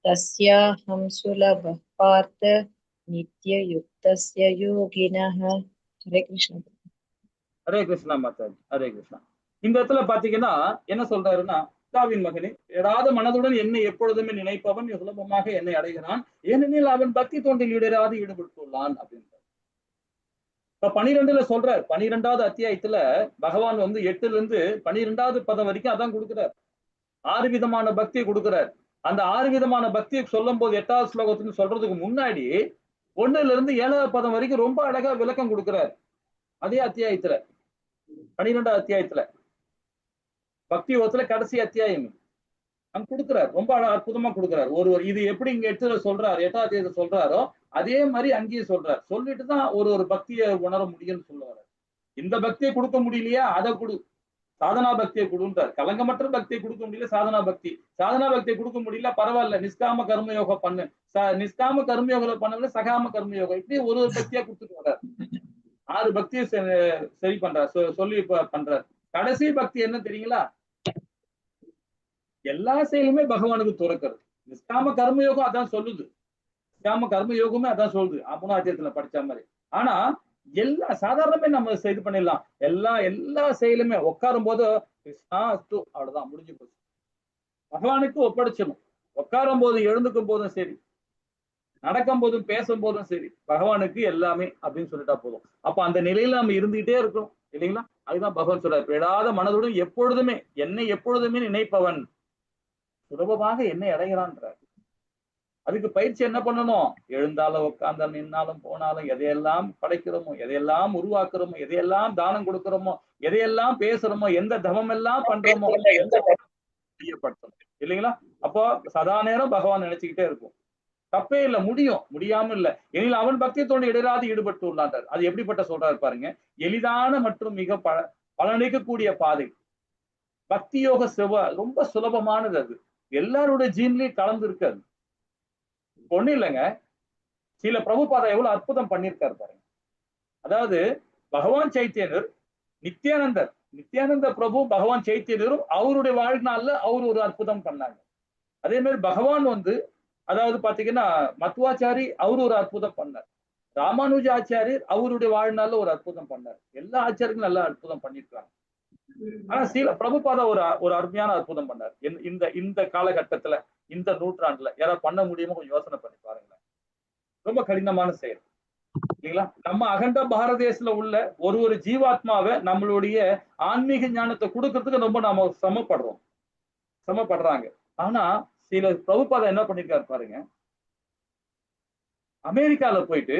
தஸ்யாஹம் சுலப பார்த்த நித்ய யுக்தஸ்ய யோகினஹ. ஹரே கிருஷ்ணா. ஹரே கிருஷ்ணா மாதாஜி. ஹரே கிருஷ்ணா. இந்த இடத்துல பாத்தீங்கன்னா என்ன சொல்றாருன்னா, தாவின் மகனே, எடாத மனதுடன் என்னை எப்பொழுதுமே நினைப்பவன் சுலபமாக என்னை அடைகிறான், ஏனெனில் அவன் பக்தி தொண்டில் ஈடுபட்டுள்ளான் அப்படின்றார். இப்ப 12ல சொல்றார். 12வது அத்தியாயத்துல பகவான் வந்து 8ல இருந்து 12வது பதம் வரைக்கும் அதான் கொடுக்கிறார். 6 விதமான பக்தியை கொடுக்கிறார். அந்த 6 விதமான பக்தியை சொல்லும் போது 8வது ஸ்லோகத்துக்கு சொல்றதுக்கு முன்னாடி 1ல இருந்து 7வது பதம் வரைக்கும் ரொம்ப அழகா விளக்கம் கொடுக்கிறார். அதே அத்தியாயத்துல 12வது அத்தியாயத்துல பக்தி யோகத்துல கடைசி அத்தியாயம். அங்க கொடுக்குறாரு, ரொம்ப அற்புதமா கொடுக்குறாரு. ஒரு இது எப்படி இங்க 8ல சொல்றாரு, 8வது தேதி சொல்றாரோ அதே மாதிரி அங்கேயும் சொல்றாரு. சொல்லிட்டு தான் ஒரு பக்தியை உணர முடியும்னு சொல்லுவாரு. இந்த பக்தியை கொடுக்க முடியலையா, அதை கொடு, சாதனா பக்தியை கொடுன்றார். கலங்கமற்ற பக்தியை கொடுக்க முடியல, சாதனா பக்தி. சாதனா பக்தியை கொடுக்க முடியல, பரவாயில்ல, நிஷ்காம கர்மயோகம் பண்ணு. நிஷ்காம கர்மயோகம் பண்ணல, சகாம கர்மயோகம், இப்படி ஒரு பக்தியா கொடுத்துட்டு வர்றாரு. 6 பக்தியை சரி பண்றாரு, சொல்லி பண்றாரு. கடைசி பக்தி என்ன தெரியுங்களா? எல்லா செயலுமே பகவானுக்கு துறக்கிறது. நிஷ்காம கர்மயோகம் அதான் சொல்லுது. நிஷ்காம கர்மயோகமே அதான் சொல்லுது, 3 படிச்ச மாதிரி. ஆனா எல்லா சாதாரணமே நம்ம இது பண்ணிடலாம். எல்லா செயலுமே உட்காரும் போது கிருஷ்ணா அஸ்து, அவ்வளவுதான், முடிஞ்சு போச்சு. பகவானுக்கு ஒப்படைச்சிடும். உட்காரும் போது, எழுந்துக்கும் போதும் சரி, நடக்கும் போதும், பேசும் போதும் சரி, பகவானுக்கு எல்லாமே அப்படின்னு சொல்லிட்டா போதும். அப்ப அந்த நிலையில நம்ம இருந்துகிட்டே இருக்கணும், இல்லைங்களா? அதுதான் பகவான் சொல்றாரு, விடாத மனதுடன் எப்பொழுதுமே என்னை எப்பொழுதுமே நினைப்பவன் சுலபமாக என்னை அடைகிறான்றார். அதுக்கு பயிற்சி என்ன பண்ணணும்? எழுந்தாலும், உட்கார்ந்தாலும், நின்னாலும், போனாலும், எதையெல்லாம் படைக்கிறோமோ, எதையெல்லாம் உருவாக்குறோமோ, எதையெல்லாம் தானம் கொடுக்கிறோமோ, எதையெல்லாம் பேசுறோமோ, எந்த தவம் எல்லாம் பண்றோமோ, தெரியப்படுத்தணும், இல்லைங்களா? அப்போ சதா நேரம் பகவான் நினைச்சுக்கிட்டே இருக்கும். தப்பே இல்லை, முடியாம இல்லை. எனில் அவன் பக்தியத்தோடு இடையராது ஈடுபட்டு உள்ளான்றார். அது எப்படிப்பட்ட சொல்றாரு பாருங்க. எளிதான மற்றும் மிக பலனளிக்கக்கூடிய பாதை பக்தி யோக ரொம்ப சுலபமானது. அது எல்லாருடைய ஜீன்லயும் கலந்து இருக்காது. ஒண்ணு இல்லைங்க, சில பிரபுபாதா எவ்வளவு அற்புதம் பண்ணியிருக்காரு பாருங்க. அதாவது பகவான் சைத்தன்யர், நித்யானந்த பிரபு, பகவான் சைத்தன்யரும் அவருடைய வாழ்நாள்ல அவர் ஒரு அற்புதம் பண்ணாங்க. அதே மாதிரி பகவான் அதாவது பாத்தீங்கன்னா மத்வாச்சாரி அவரு ஒரு அற்புதம் பண்ணார். ராமானுஜாச்சாரியர் அவருடைய வாழ்நாள்ல ஒரு அற்புதம் பண்ணார். எல்லா ஆச்சாரியர்களும் நல்லா அற்புதம் பண்ணிருக்காங்க. ஆனா சில பிரபுபாதா ஒரு அருமையான அற்புதம் பண்ணார். இந்த காலகட்டத்துல, இந்த நூற்றாண்டுல யாராவது பண்ண முடியுமோ கொஞ்சம் யோசனை பண்ணி பாருங்களேன். ரொம்ப கடினமான செயல், இல்லைங்களா? நம்ம அகண்ட பாரதேசத்துல உள்ள ஒரு ஜீவாத்மாவை நம்மளுடைய ஆன்மீக ஞானத்தை கொடுக்கறதுக்கு ரொம்ப நாம சமப்படுறாங்க. ஆனா சில பிரபுபாதா என்ன பண்ணிருக்காரு பாருங்க. அமெரிக்கால போயிட்டு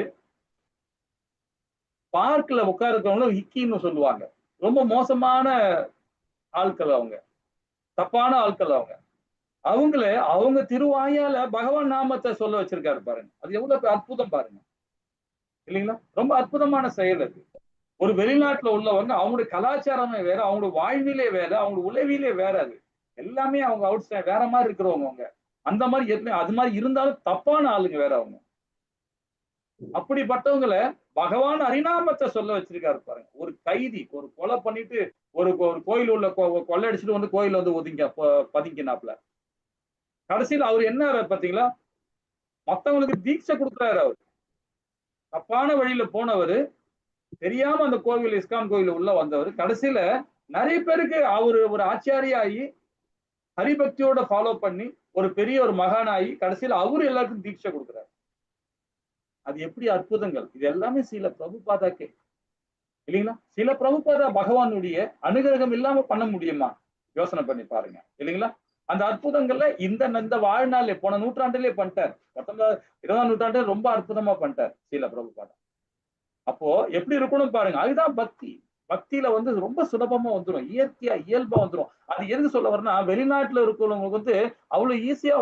பார்க்ல உட்கார்றவங்களும் ஹிக்கின்னு சொல்லுவாங்க. ரொம்ப மோசமான ஆட்கள், அவங்க தப்பான ஆட்கள். அவங்க திருவாயால பகவான் நாமத்தை சொல்ல வச்சிருக்காரு பாருங்க. அது எவ்வளவு அற்புதம் பாருங்க, இல்லைங்களா? ரொம்ப அற்புதமான செயல் அது. ஒரு வெளிநாட்டுல உள்ளவங்க, அவங்களுடைய கலாச்சாரமே வேற, அவங்களுடைய வாழ்விலே வேற, அவங்களுடைய உளவிலே வேற. அது எல்லாமே அவங்க அவுட் சைட் வேற மாதிரி இருக்கிறவங்க. அந்த மாதிரி அது மாதிரி இருந்தாலும் தப்பான ஆளுங்க வேற அவங்க. அப்படிப்பட்டவங்களை பகவான் ஹரிநாமத்தை சொல்ல வச்சிருக்காரு பாருங்க. ஒரு கைதி ஒரு கொலை பண்ணிட்டு ஒரு கோயில் உள்ள கொள்ளையடிச்சுட்டு கோயில் ஒதுங்க பதுங்கினாப்ல. கடைசியில் அவர் என்ன பாத்தீங்களா, மத்தவங்களுக்கு தீட்சை கொடுக்குறாரு. அவர் தப்பான வழியில போனவர், தெரியாம அந்த கோவில், இஸ்கான் கோயில் உள்ள வந்தவர், கடைசியில நிறைய பேருக்கு அவரு ஒரு ஆச்சாரியாயி ஹரிபக்தியோட ஃபாலோ பண்ணி ஒரு பெரிய ஒரு மகானாயி கடைசியில அவரு எல்லாருக்கும் தீட்சை கொடுக்குறாரு. அது எப்படி அற்புதங்கள்! இது எல்லாமே சில பிரபுபாதாக்கே, இல்லைங்களா? சில பிரபுபாதா பகவானுடைய அனுகிரகம் இல்லாம பண்ண முடியுமா? யோசனை பண்ணி பாருங்க, இல்லைங்களா? அந்த அற்புதங்கள்ல இந்த வாழ்நாள்ல போன நூற்றாண்டிலே பண்ணிட்டார். 20ஆம் நூற்றாண்டு ரொம்ப அற்புதமா பண்ணிட்டார் சில பிரபுபாதா. அப்போ எப்படி இருக்கணும் பாருங்க. அதுதான் பக்தி. பக்தியில ரொம்ப சுலபமா வந்துடும், இயற்கையா இயல்பா வந்துடும். அது எதுக்கு சொல்ல வரனா, வெளிநாட்டுல இருக்கிறவங்களுக்கு அவ்வளவு ஈஸியா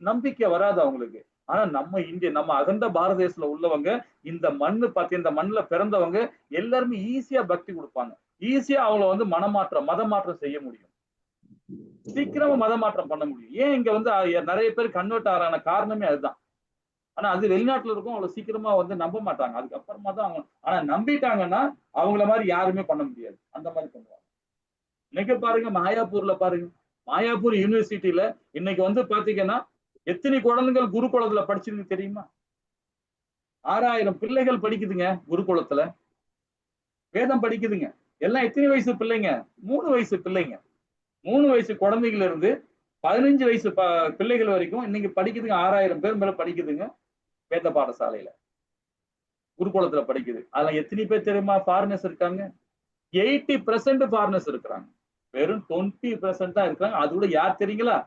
நம்பிக்கை வராது அவங்களுக்கு. ஆனா நம்ம அகண்ட பாரதேசத்துல உள்ளவங்க, இந்த மண்ணுல பிறந்தவங்க எல்லாருமே ஈஸியா பக்தி கொடுப்பாங்க. ஈஸியா அவங்கள மத மாற்றம் செய்ய முடியும். சீக்கிரமா மத மாற்றம் பண்ண முடியும். ஏன் இங்க நிறைய பேர் கன்வெர்ட் ஆறான காரணமே அதுதான். ஆனா அது வெளிநாட்டுல இருக்கும், அவ்வளவு சீக்கிரமா நம்ப மாட்டாங்க. அதுக்கப்புறமா தான் அவங்க, ஆனா நம்பிட்டாங்கன்னா அவங்கள மாதிரி யாருமே பண்ண முடியாது. அந்த மாதிரி பண்ணுவாங்க. இன்னைக்கு பாருங்க, மாயாப்பூர்ல பாருங்க, மாயாப்பூர் யூனிவர்சிட்டியில இன்னைக்கு பாத்தீங்கன்னா எத்தனை குழந்தைகள் குருகுலத்துல படிச்சிருக்கு தெரியுமா? 6000 பிள்ளைகள் படிக்குதுங்க குருகுலத்துல, வேதம் படிக்குதுங்க. எல்லாம் எத்தனை வயசு பிள்ளைங்க? 3 வயசு பிள்ளைங்க. 3 வயசு குழந்தைகள் இருந்து 15 வயசு பிள்ளைகள் வரைக்கும் இன்னைக்கு படிக்குதுங்க. 6000 பேர் மேல படிக்குதுங்க வேத பாடசாலையில, குருகுலத்துல படிக்குது. அதுல எத்தனை பேர் தெரியுமா ஃபாரினர்ஸ் இருக்காங்க? 80% ஃபாரினர்ஸ் இருக்கிறாங்க. வெறும் 20% தான் இருக்காங்க. அது கூட யார் தெரியுங்களா?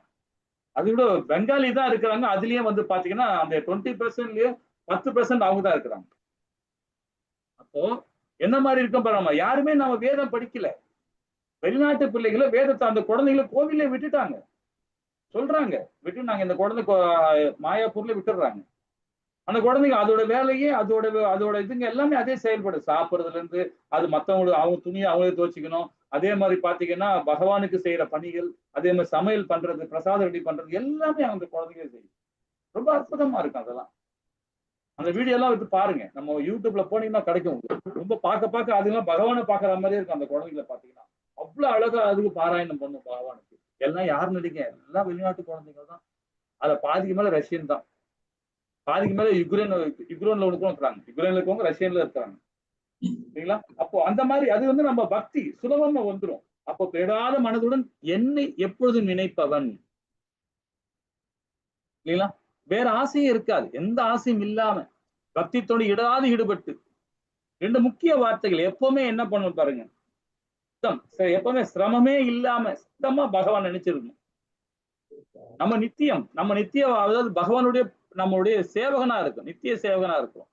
அது கூட பெங்காலி தான் இருக்கிறாங்க. அதுலயும் பாத்தீங்கன்னா அந்த 20%லயே 10% அவங்க தான் இருக்கிறாங்க. அப்போ என்ன மாதிரி இருக்கும் பாருங்க, யாருமே நம்ம வேதம் படிக்கல. வெளிநாட்டு பிள்ளைகளை வேதத்தை அந்த குழந்தைகளை கோவிலே விட்டுட்டாங்க. சொல்றாங்க. விட்டு நாங்க இந்த குழந்தை மாயாப்பூர்ல விட்டுடுறாங்க. அந்த குழந்தைங்க அதோட வேலையே அதோட இதுங்க எல்லாமே அதே செயல்படும். சாப்பிடுறதுல இருந்து அது மத்தவங்களுக்கு அவங்க துணியை அவங்களே துவச்சிக்கணும். அதே மாதிரி பாத்தீங்கன்னா பகவானுக்கு செய்யற பணிகள், அதே மாதிரி சமையல் பண்றது, பிரசாதம் ரெடி பண்றது எல்லாமே அந்த குழந்தைங்க செய்யும். ரொம்ப அற்புதமா இருக்கும் அதெல்லாம். அந்த வீடியோ எல்லாம் எடுத்து பாருங்க. நம்ம யூடியூப்ல போனீங்கன்னா கிடைக்கும். ரொம்ப பார்க்க அதெல்லாம் பகவானை பாக்குற மாதிரியே இருக்கும். அந்த குழந்தைங்களை பாத்தீங்கன்னா அவ்வளவு அழகா அதுக்கு பாராயணம் பண்ணும் பகவானுக்கு. எல்லாம் யார் நடிங்க, எல்லாம் வெளிநாட்டு குழந்தைங்க தான். அத பாதிக்கு மேல ரஷ்யன் தான். பாதிக்கு மேல யுக்ரைன்ல இருக்கிறாங்க. யுக்ரைன்ல இருக்கவங்க ரஷ்யன்ல இருக்காங்க. சரிங்களா? அப்போ அந்த மாதிரி அது வந்து நம்ம பக்தி சுலபமா வந்துடும். அப்போ பெடாத மனதுடன் என்னை எப்பொழுதும் நினைப்பவன் இல்லைங்களா? வேற ஆசையே இருக்காது. எந்த ஆசையும் இல்லாம பக்தித்தோடு இடாது ஈடுபட்டு 2 முக்கிய வார்த்தைகள் எப்பவுமே என்ன பண்ணணும் பாருங்க. எப்பவுமே சிரமமே இல்லாம சுத்தமா பகவான் நினைச்சிருக்கணும். நம்ம நித்தியம் அதாவது பகவானுடைய நம்மளுடைய சேவகனா இருக்கும். நித்திய சேவகனா இருக்கும்.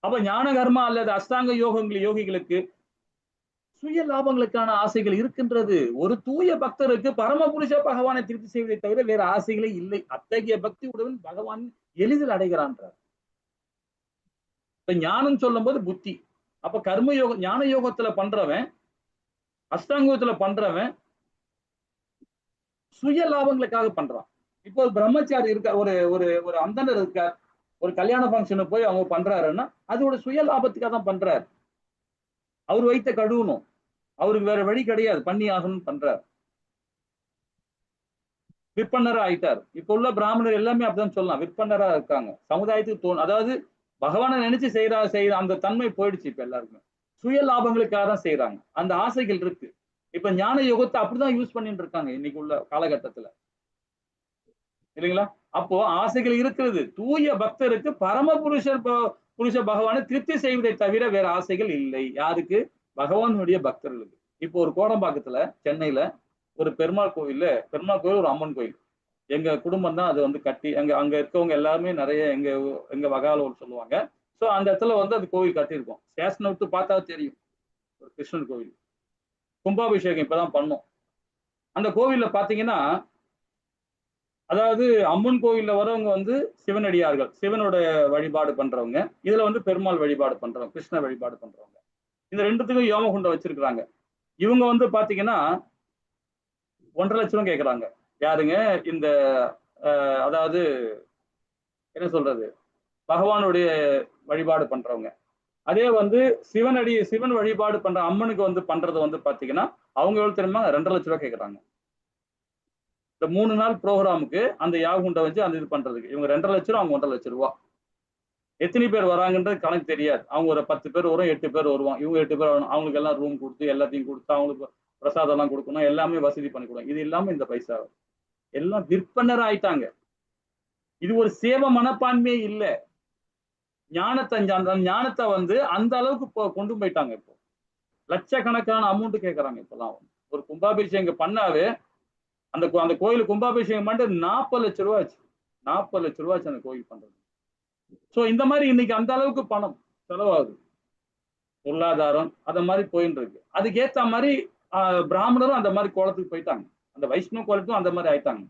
அப்ப ஞான கர்மா அல்லது அஷ்டாங்க யோகிகளுக்கு சுய லாபங்களுக்கான ஆசைகள் இருக்கின்றது. ஒரு தூய பக்தருக்கு பரமபுருஷ பகவானை திருப்தி செய்வதை தவிர வேற ஆசைகளே இல்லை. அத்தகைய பக்தி உடவன் பகவான் எளிதில் அடைகிறான்றார். இப்ப ஞானம் சொல்லும் போது புத்தி. அப்ப கர்ம யோகம் ஞான யோகத்துல பண்றவன், அஷ்டாங்கத்துல பண்றவன் சுய லாபங்களுக்காக பண்றான். இப்போ ஒரு பிரம்மச்சாரி இருக்க ஒரு ஒரு ஒரு அந்தனர் இருக்கார், ஒரு கல்யாண பங்கனுக்கு போய் அவங்க பண்றாருன்னா அதோட சுய லாபத்துக்காக தான் பண்றாரு. அவர் வைத்த கழுவணும், அவருக்கு வேற வழி கிடையாது, பண்ணி ஆகணும்னு பண்றாரு. விற்பனரா ஆயிட்டார். இப்ப உள்ள பிராமணர் எல்லாமே அப்படிதான் சொல்லலாம், விற்பனரா இருக்காங்க. சமுதாயத்துக்கு அதாவது பகவானை நினைச்சு செய்யற அந்த தன்மை போயிடுச்சு. இப்ப எல்லாருக்குமே சுய லாபங்களுக்காக தான் செய்யறாங்க. அந்த ஆசைகள் இருக்கு. இப்ப ஞான யோகத்தை அப்படிதான் யூஸ் பண்ணிட்டு இருக்காங்க இன்னைக்கு உள்ள காலகட்டத்துல இல்லைங்களா? அப்போ ஆசைகள் இருக்கிறது. தூய பக்தருக்கு புருஷ பகவானை திருப்தி செய்வதை தவிர வேற ஆசைகள் இல்லை. யாருக்கு? பகவானுடைய பக்தர்களுக்கு. இப்போ ஒரு கோடம்பாக்கத்துல சென்னையில ஒரு பெருமாள் கோவில், ஒரு அம்மன் கோயில். எங்க குடும்பம் தான் அது வந்து கட்டி, அங்க இருக்கவங்க எல்லாருமே நிறைய எங்க வகாலூர் சொல்லுவாங்க. சோ அந்த இடத்துல வந்து அது கோவில் கட்டியிருக்கோம். ஸ்டேஷனை விட்டு பார்த்தா தெரியும், ஒரு கிருஷ்ணன் கோவில். கும்பாபிஷேகம் இப்பதான் பண்ணோம். அந்த கோவில்ல பாத்தீங்கன்னா, அதாவது அம்மன் கோவில்ல வரவங்க வந்து சிவனடியார்கள், சிவனோட வழிபாடு பண்றவங்க. இதுல வந்து பெருமாள் வழிபாடு பண்றவங்க, கிருஷ்ண வழிபாடு பண்றவங்க. இந்த ரெண்டுத்துக்கும் யோமகுண்டம் வச்சிருக்கிறாங்க. இவங்க வந்து பாத்தீங்கன்னா 1.5 லட்சம் கேட்கறாங்க. யாருங்க? இந்த அதாவது என்ன சொல்றது, பகவானுடைய வழிபாடு பண்றவங்க. அதே வந்து சிவன் வழிபாடு பண்ற அம்மனுக்கு வந்து பண்றது வந்து பாத்தீங்கன்னா அவங்க எவ்வளவு தெரியுமா? 2.5 லட்சம் ரூபாய் கேட்கறாங்க. இந்த 3 நாள் ப்ரோக்ராமுக்கு அந்த யாகுண்டை வச்சு அந்த இது பண்றதுக்கு இவங்க 2.5 லட்சம் ரூபா, அவங்க 1.5 லட்சம் ரூபா. எத்தனை பேர் வராங்கன்றது கணக்கு தெரியாது. அவங்க ஒரு 10 பேர் வரும், 8 பேர் வருவாங்க. இவங்க 8 பேர் வரணும். அவங்களுக்கு எல்லாம் ரூம் கொடுத்து எல்லாத்தையும் கொடுத்து அவங்களுக்கு பிரசாதம் எல்லாம் கொடுக்கணும், எல்லாமே வசதி பண்ணி கொடுக்கணும். இது இல்லாம இந்த பைசா எல்லாம் விற்பனர் ஆயிட்டாங்க. இது ஒரு சேவ மனப்பான்மையே இல்லை. ஞானத்தை வந்து அந்த அளவுக்கு கொண்டு போயிட்டாங்க. இப்போ லட்சக்கணக்கான அமௌண்ட் கேட்கறாங்க. இப்பெல்லாம் ஒரு கும்பாபிஷேகம் பண்ணாவே அந்த கோயிலுக்கு கும்பாபிஷேகம் பண்ணிட்டு 40 லட்சம் ரூபாய் ஆச்சு. 40 லட்சம் ரூபாய் ஆச்சு அந்த கோயில் பண்றது. சோ இந்த மாதிரி இன்னைக்கு அந்த அளவுக்கு பணம் செலவாகுது. பொருளாதாரம் அந்த மாதிரி போயிட்டு இருக்கு. அதுக்கு ஏத்த மாதிரி பிராமணரும் அந்த மாதிரி கோலத்துக்கு போயிட்டாங்க. அந்த வைஷ்ணவ கோலத்துக்கும் அந்த மாதிரி ஆயிட்டாங்க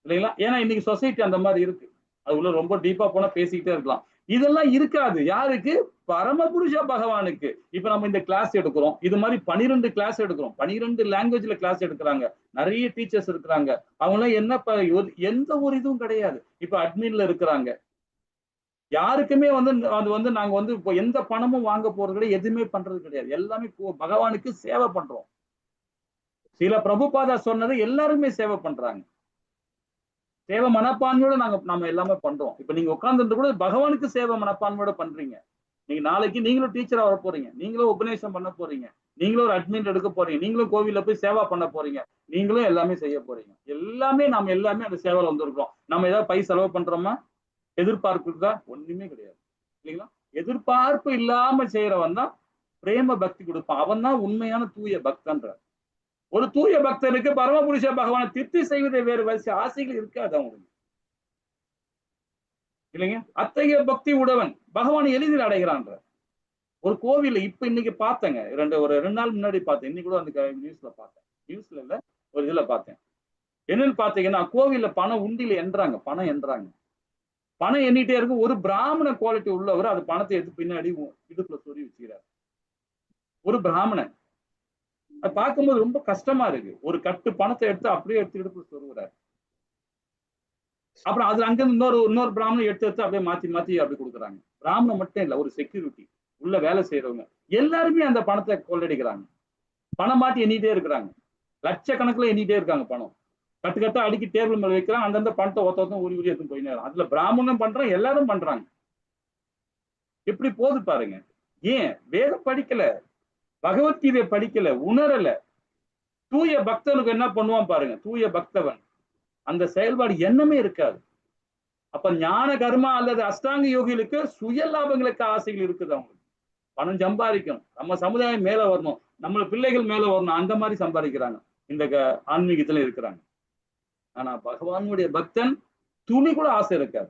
இல்லைங்களா? ஏன்னா இன்னைக்கு சொசைட்டி அந்த மாதிரி இருக்கு. அது உள்ள ரொம்ப டீப்பா போனா பேசிக்கிட்டே இருக்கலாம். இதெல்லாம் இருக்காது. யாருக்கு? பரமபுருஷ பகவானுக்கு. இப்ப நம்ம இந்த கிளாஸ் எடுக்கிறோம், இது மாதிரி 12 கிளாஸ் எடுக்கிறோம். 12 லாங்குவேஜ்ல கிளாஸ் எடுக்கிறாங்க. நிறைய டீச்சர்ஸ் இருக்கிறாங்க. அவங்க எல்லாம் என்ன எந்த ஒரு இதுவும் கிடையாது. இப்ப அட்மின்ல இருக்கிறாங்க. யாருக்குமே வந்து அது வந்து நாங்க வந்து இப்போ எந்த பணமும் வாங்க போறது கிடையாது, எதுவுமே பண்றது கிடையாது. எல்லாமே பகவானுக்கு சேவை பண்றோம். சில பிரபுபாதா சொன்னது எல்லாருமே சேவை பண்றாங்க. சேவை மனப்பான்மையோட நம்ம எல்லாமே பண்றோம். இப்ப நீங்க உட்கார்ந்துட்டு கூட பகவானுக்கு சேவை மனப்பான்மையோட பண்றீங்க. நீங்க நாளைக்கு நீங்களும் டீச்சரா வர போறீங்க, நீங்களும் உபநேசம் பண்ண போறீங்க, நீங்களும் ஒரு அட்மின் எடுக்க போறீங்க, நீங்களும் கோவில்ல போய் சேவா பண்ண போறீங்க, நீங்களும் எல்லாமே செய்ய போறீங்க. நம்ம எல்லாமே அந்த சேவையில வந்திருக்கோம். நம்ம ஏதாவது பை செலவு பண்றோமா? எதிர்பார்ப்பு இருக்கா? ஒண்ணுமே கிடையாது இல்லைங்களா? எதிர்பார்ப்பு இல்லாம செய்யறவன் தான் பிரேம பக்தி கொடுப்பான். அவன் தான் உண்மையான தூய பக்தன்ற. ஒரு தூய பக்தருக்கு பரமபுருஷ பகவானை திருப்தி செய்வதை வேறு வரிசை ஆசைகள் இருக்காது அவங்களுக்கு இல்லைங்க. அத்தகைய பக்தி உடவன் பகவானை எளிதில் அடைகிறான்ற. ஒரு கோவில இப்ப இன்னைக்கு பார்த்தேங்க, ஒரு 2 நாள் முன்னாடி பார்த்தேன். இன்னைக்கு கூட அந்த நியூஸ்ல பார்த்தேன். நியூஸ்ல இல்ல, ஒரு இதுல பார்த்தேன். என்னன்னு பாத்தீங்கன்னா கோவில்ல பணம் உண்டியில எண்றாங்க, பணம் எண்றாங்க. பணம் எண்ணிட்டே இருக்கும். ஒரு பிராமண குவாலிட்டி உள்ளவர் அது பணத்தை எடுத்து பின்னாடி இடுப்புல சொருவி வச்சுக்கிறார். ஒரு பிராமணன். அது பார்க்கும்போது ரொம்ப கஷ்டமா இருக்கு. ஒரு கட்டு பணத்தை எடுத்து அப்படியே எடுத்து இடுப்புல சொருகுறாரு. அப்புறம் அதுல அங்க இன்னொரு பிராமணன் எடுத்து அப்படியே மாத்தி மாத்தி அப்படி கொடுக்குறாங்க. பிராமணன் மட்டும் இல்ல, ஒரு செக்யூரிட்டி உள்ள வேலை செய்யறவங்க எல்லாருமே அந்த பணத்தை கொள்ளடிக்கிறாங்க. பணம் மாட்டி எண்ணிட்டே இருக்கிறாங்க. லட்சக்கணக்கில் எண்ணிட்டே இருக்காங்க பணம். கட்டு கட்டா அடிக்கி டேபிள் மேல வைக்கிறாங்க. அந்தந்த பணத்தை ஒருத்தம் ஊறி ஊறி எடுத்து போயினே அதுல பிராமணன் பண்றான், எல்லாரும் பண்றாங்க. எப்படி போது பாருங்க. ஏன் வேதம் படிக்கல, பகவத்கீதை படிக்கல, உணரல. தூய பக்தனுக்கு என்ன பண்ணுவான் பாருங்க. தூய பக்தவன் அந்த செயல்பாடு எண்ணமே இருக்காது. அப்ப ஞான கர்மா அல்லது அஷ்டாங்க யோகிகளுக்கு சுய லாபங்களுக்கு ஆசைகள் இருக்குது. அவங்களுக்கு பணம் சம்பாதிக்கணும், நம்ம சமுதாயம் மேல வரணும், நம்ம பிள்ளைகள் மேல வரணும், அந்த மாதிரி சம்பாதிக்கிறாங்க. இந்த ஆன்மீகத்துல இருக்கிறாங்க. ஆனா பகவானுடைய பக்தன் துளி கூட ஆசை இருக்காது.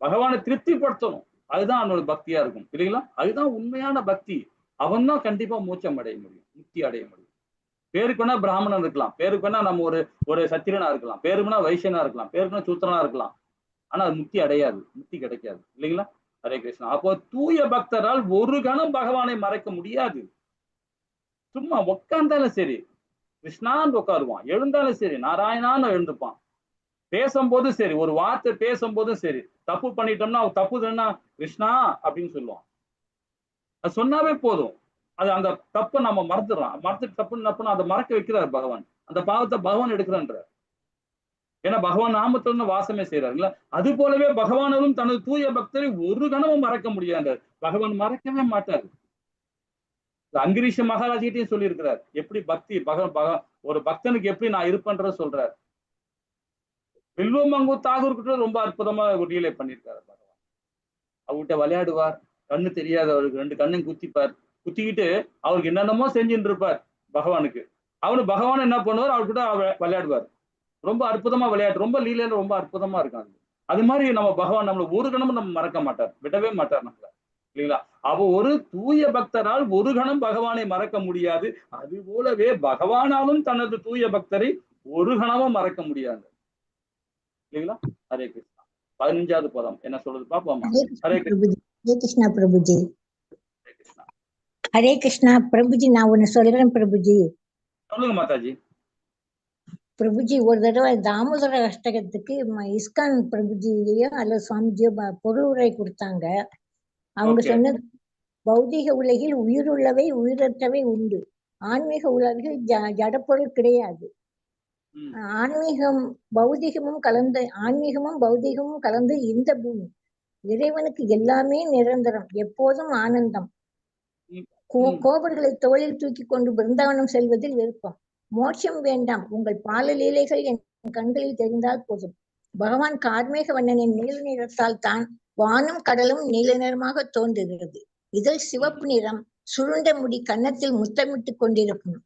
பகவானை திருப்திப்படுத்தணும், அதுதான் அவனோட பக்தியா இருக்கும் இல்லைங்களா? அதுதான் உண்மையான பக்தி. அவன் தான் கண்டிப்பா மோட்சம் அடைய முடியும், முக்தி அடைய முடியும். பேருக்கு வேணா பிராமணன் இருக்கலாம், பேருக்கு வேணா நம்ம ஒரு சத்திரனா இருக்கலாம், பேருக்கு வேணா வைசியனா இருக்கலாம், பேருக்கு வேணா சூத்திரனா இருக்கலாம். ஆனா அது முக்தி அடையாது, முக்தி கிடைக்காது இல்லைங்களா? ஹரே கிருஷ்ணா. அப்போ தூய பக்தரால் ஒரு கணம் பகவானை மறைக்க முடியாது. சும்மா உட்கார்ந்தாலும் சரி கிருஷ்ணான்னு உட்காருவான், எழுந்தாலும் சரி நாராயணான்னு எழுந்துப்பான். பேசும்போது சரி, ஒரு வார்த்தை பேசும்போதும் சரி, தப்பு பண்ணிட்டோம்னா தப்பு தானே கிருஷ்ணா அப்படின்னு சொல்லுவான். அது சொன்னாவே போதும், அது அந்த தப்பை நம்ம மறந்துடுறோம். மறந்துட்டு தப்புன்னு அதை மறக்க வைக்கிறார் பகவான். அந்த பாவத்தை பகவான் எடுக்கிறான்ற. ஏன்னா பகவான் நாமத்துல வாசமே செய்யறாருங்களா? அது போலவே பகவானும் தனது தூய பக்தரை ஒரு கணமும் மறக்க முடியாது. பகவான் மறக்கவே மாட்டாரு. அங்கிரீஷ மகாராஜிட்டையும் சொல்லி இருக்கிறார், எப்படி பக்தி ஒரு பக்தனுக்கு எப்படி நான் இருப்பேன்ற சொல்றார். வில்வமங்கு தாகூர்கிட்ட ரொம்ப அற்புதமா ரீலே பண்ணியிருக்காரு பகவான். அவர்கிட்ட விளையாடுவார், கண்ணு தெரியாது அவருக்கு, 2 கண்ணையும் குத்திப்பார். குத்திக்கிட்டு அவருக்கு என்னென்னமோ செஞ்சுட்டு இருப்பார் பகவானுக்கு. பகவான் என்ன பண்ணுவார், அவர்கிட்ட விளையாடுவார். ரொம்ப அற்புதமா விளையாட்டு, ரொம்ப லீலையில ரொம்ப அற்புதமா இருக்காங்க. அது மாதிரி நம்ம பகவான் நம்மள ஒரு கணமும் நம்ம மறக்க மாட்டார், விடவே மாட்டார் நம்மள இல்லைங்களா? அப்போ ஒரு தூய பக்தரால் ஒரு கணம் பகவானை மறக்க முடியாது. அது போலவே பகவானாலும் தனது தூய பக்தரை ஒரு கணமும் மறக்க முடியாது இல்லைங்களா? ஹரே கிருஷ்ணா. 15வது பதம் என்ன சொல்றது பாப்போமா? ஹரே கிருஷ்ணா பிரபுஜி. ஹரே கிருஷ்ணா. ஹரே கிருஷ்ணா பிரபுஜி. நான் ஒண்ணு சொல்றேன் பிரபுஜி. சொல்லுங்க மாதாஜி. பிரபுஜி, ஒரு தடவை தாமோதர அஷ்டகத்துக்கு இஸ்கான் பிரபுஜியோ அல்லது சுவாமிஜியோ பொருளுரை கொடுத்தாங்க. அவங்க சொன்னது, பௌதிக உலகில் உயிருள்ளவை உயிரற்றவை உண்டு, ஆன்மீக உலகில் ஜடப்பொருள் கிடையாது. ஆன்மீகமும் பௌதிகமும் கலந்து இந்த பூமி. இறைவனுக்கு எல்லாமே நிரந்தரம், எப்போதும் ஆனந்தம். கோபர்களை தோளில் தூக்கி கொண்டு பிருந்தாவனம் செல்வதில் விருப்பம். மோட்சம் வேண்டாம், உங்கள் பால லீலைகள் என் கண்களில் தெரிந்தால் போதும். பகவான் கார்மேக வண்ணனின் நீல நிறத்தால் தான் வானும் கடலும் நீல நிறமாக தோன்றுகிறது. இதழ் சிவப்பு நிறம், சுருண்ட முடி, கன்னத்தில் முத்தமிட்டு கொண்டிருக்கும்.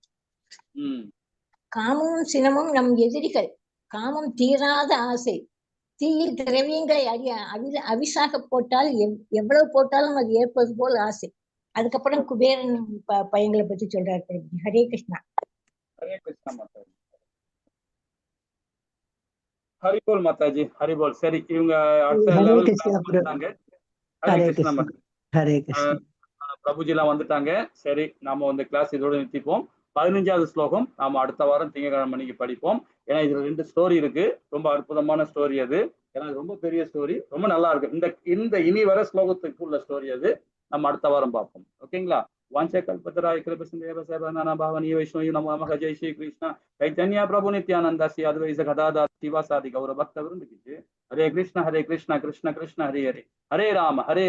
காமமும் சினமும் நம் எதிரிகள். காமம் தீராத ஆசை. தீயில் திரவியங்களை அவிசாக போட்டால் எவ்வளவு போட்டாலும் அது ஏற்பது போல் ஆசை. அதுக்கப்புறம் குபேரன் பையங்களை பத்தி சொல்றாரு பிரபு. ஹரே கிருஷ்ணா. ஹரே கிருஷ்ணா மாதாஜி. ஹரிபோல் மாதாஜி, ஹரிபோல். சரி, இவங்க அடுத்த லெவலுக்கு வந்துட்டாங்க. ஹரே கிருஷ்ணா. ஹரே கிருஷ்ணா. பிரபுஜி எல்லாம் வந்துட்டாங்க. சரி, நாம கிளாஸ் இதோட நிறுத்திப்போம். 15வது ஸ்லோகம் நாம அடுத்த வாரம் திங்கட்கிழமை மணிக்கு படிப்போம். ஏன்னா இதுல 2 ஸ்டோரி இருக்கு, ரொம்ப அற்புதமான ஸ்டோரி அது. ஏன்னா ரொம்ப பெரிய ஸ்டோரி, ரொம்ப நல்லா இருக்கு. இந்த இனி வர ஸ்லோகத்துக்கு உள்ள ஸ்டோரி அது. நம்ம அடுத்த வாரம் பார்ப்போம். ஓகேங்களா? வாஞ்சகல்பத்தராய கிருபசிந்தேவ சேவனான பாவனீய வைஷ்ணவி நமோ நமः. ஜெய் ஸ்ரீ கிருஷ்ண சைத்தன்ய பிரபு நித்யானந்த ஸ்ரீ அத்வைத கதாதார சிவாசாதி கௌர பக்த விருந்துக்கு. ஹரே கிருஷ்ண கிருஷ்ண கிருஷ்ண ஹரே ஹரே, ஹரே ராம ஹரே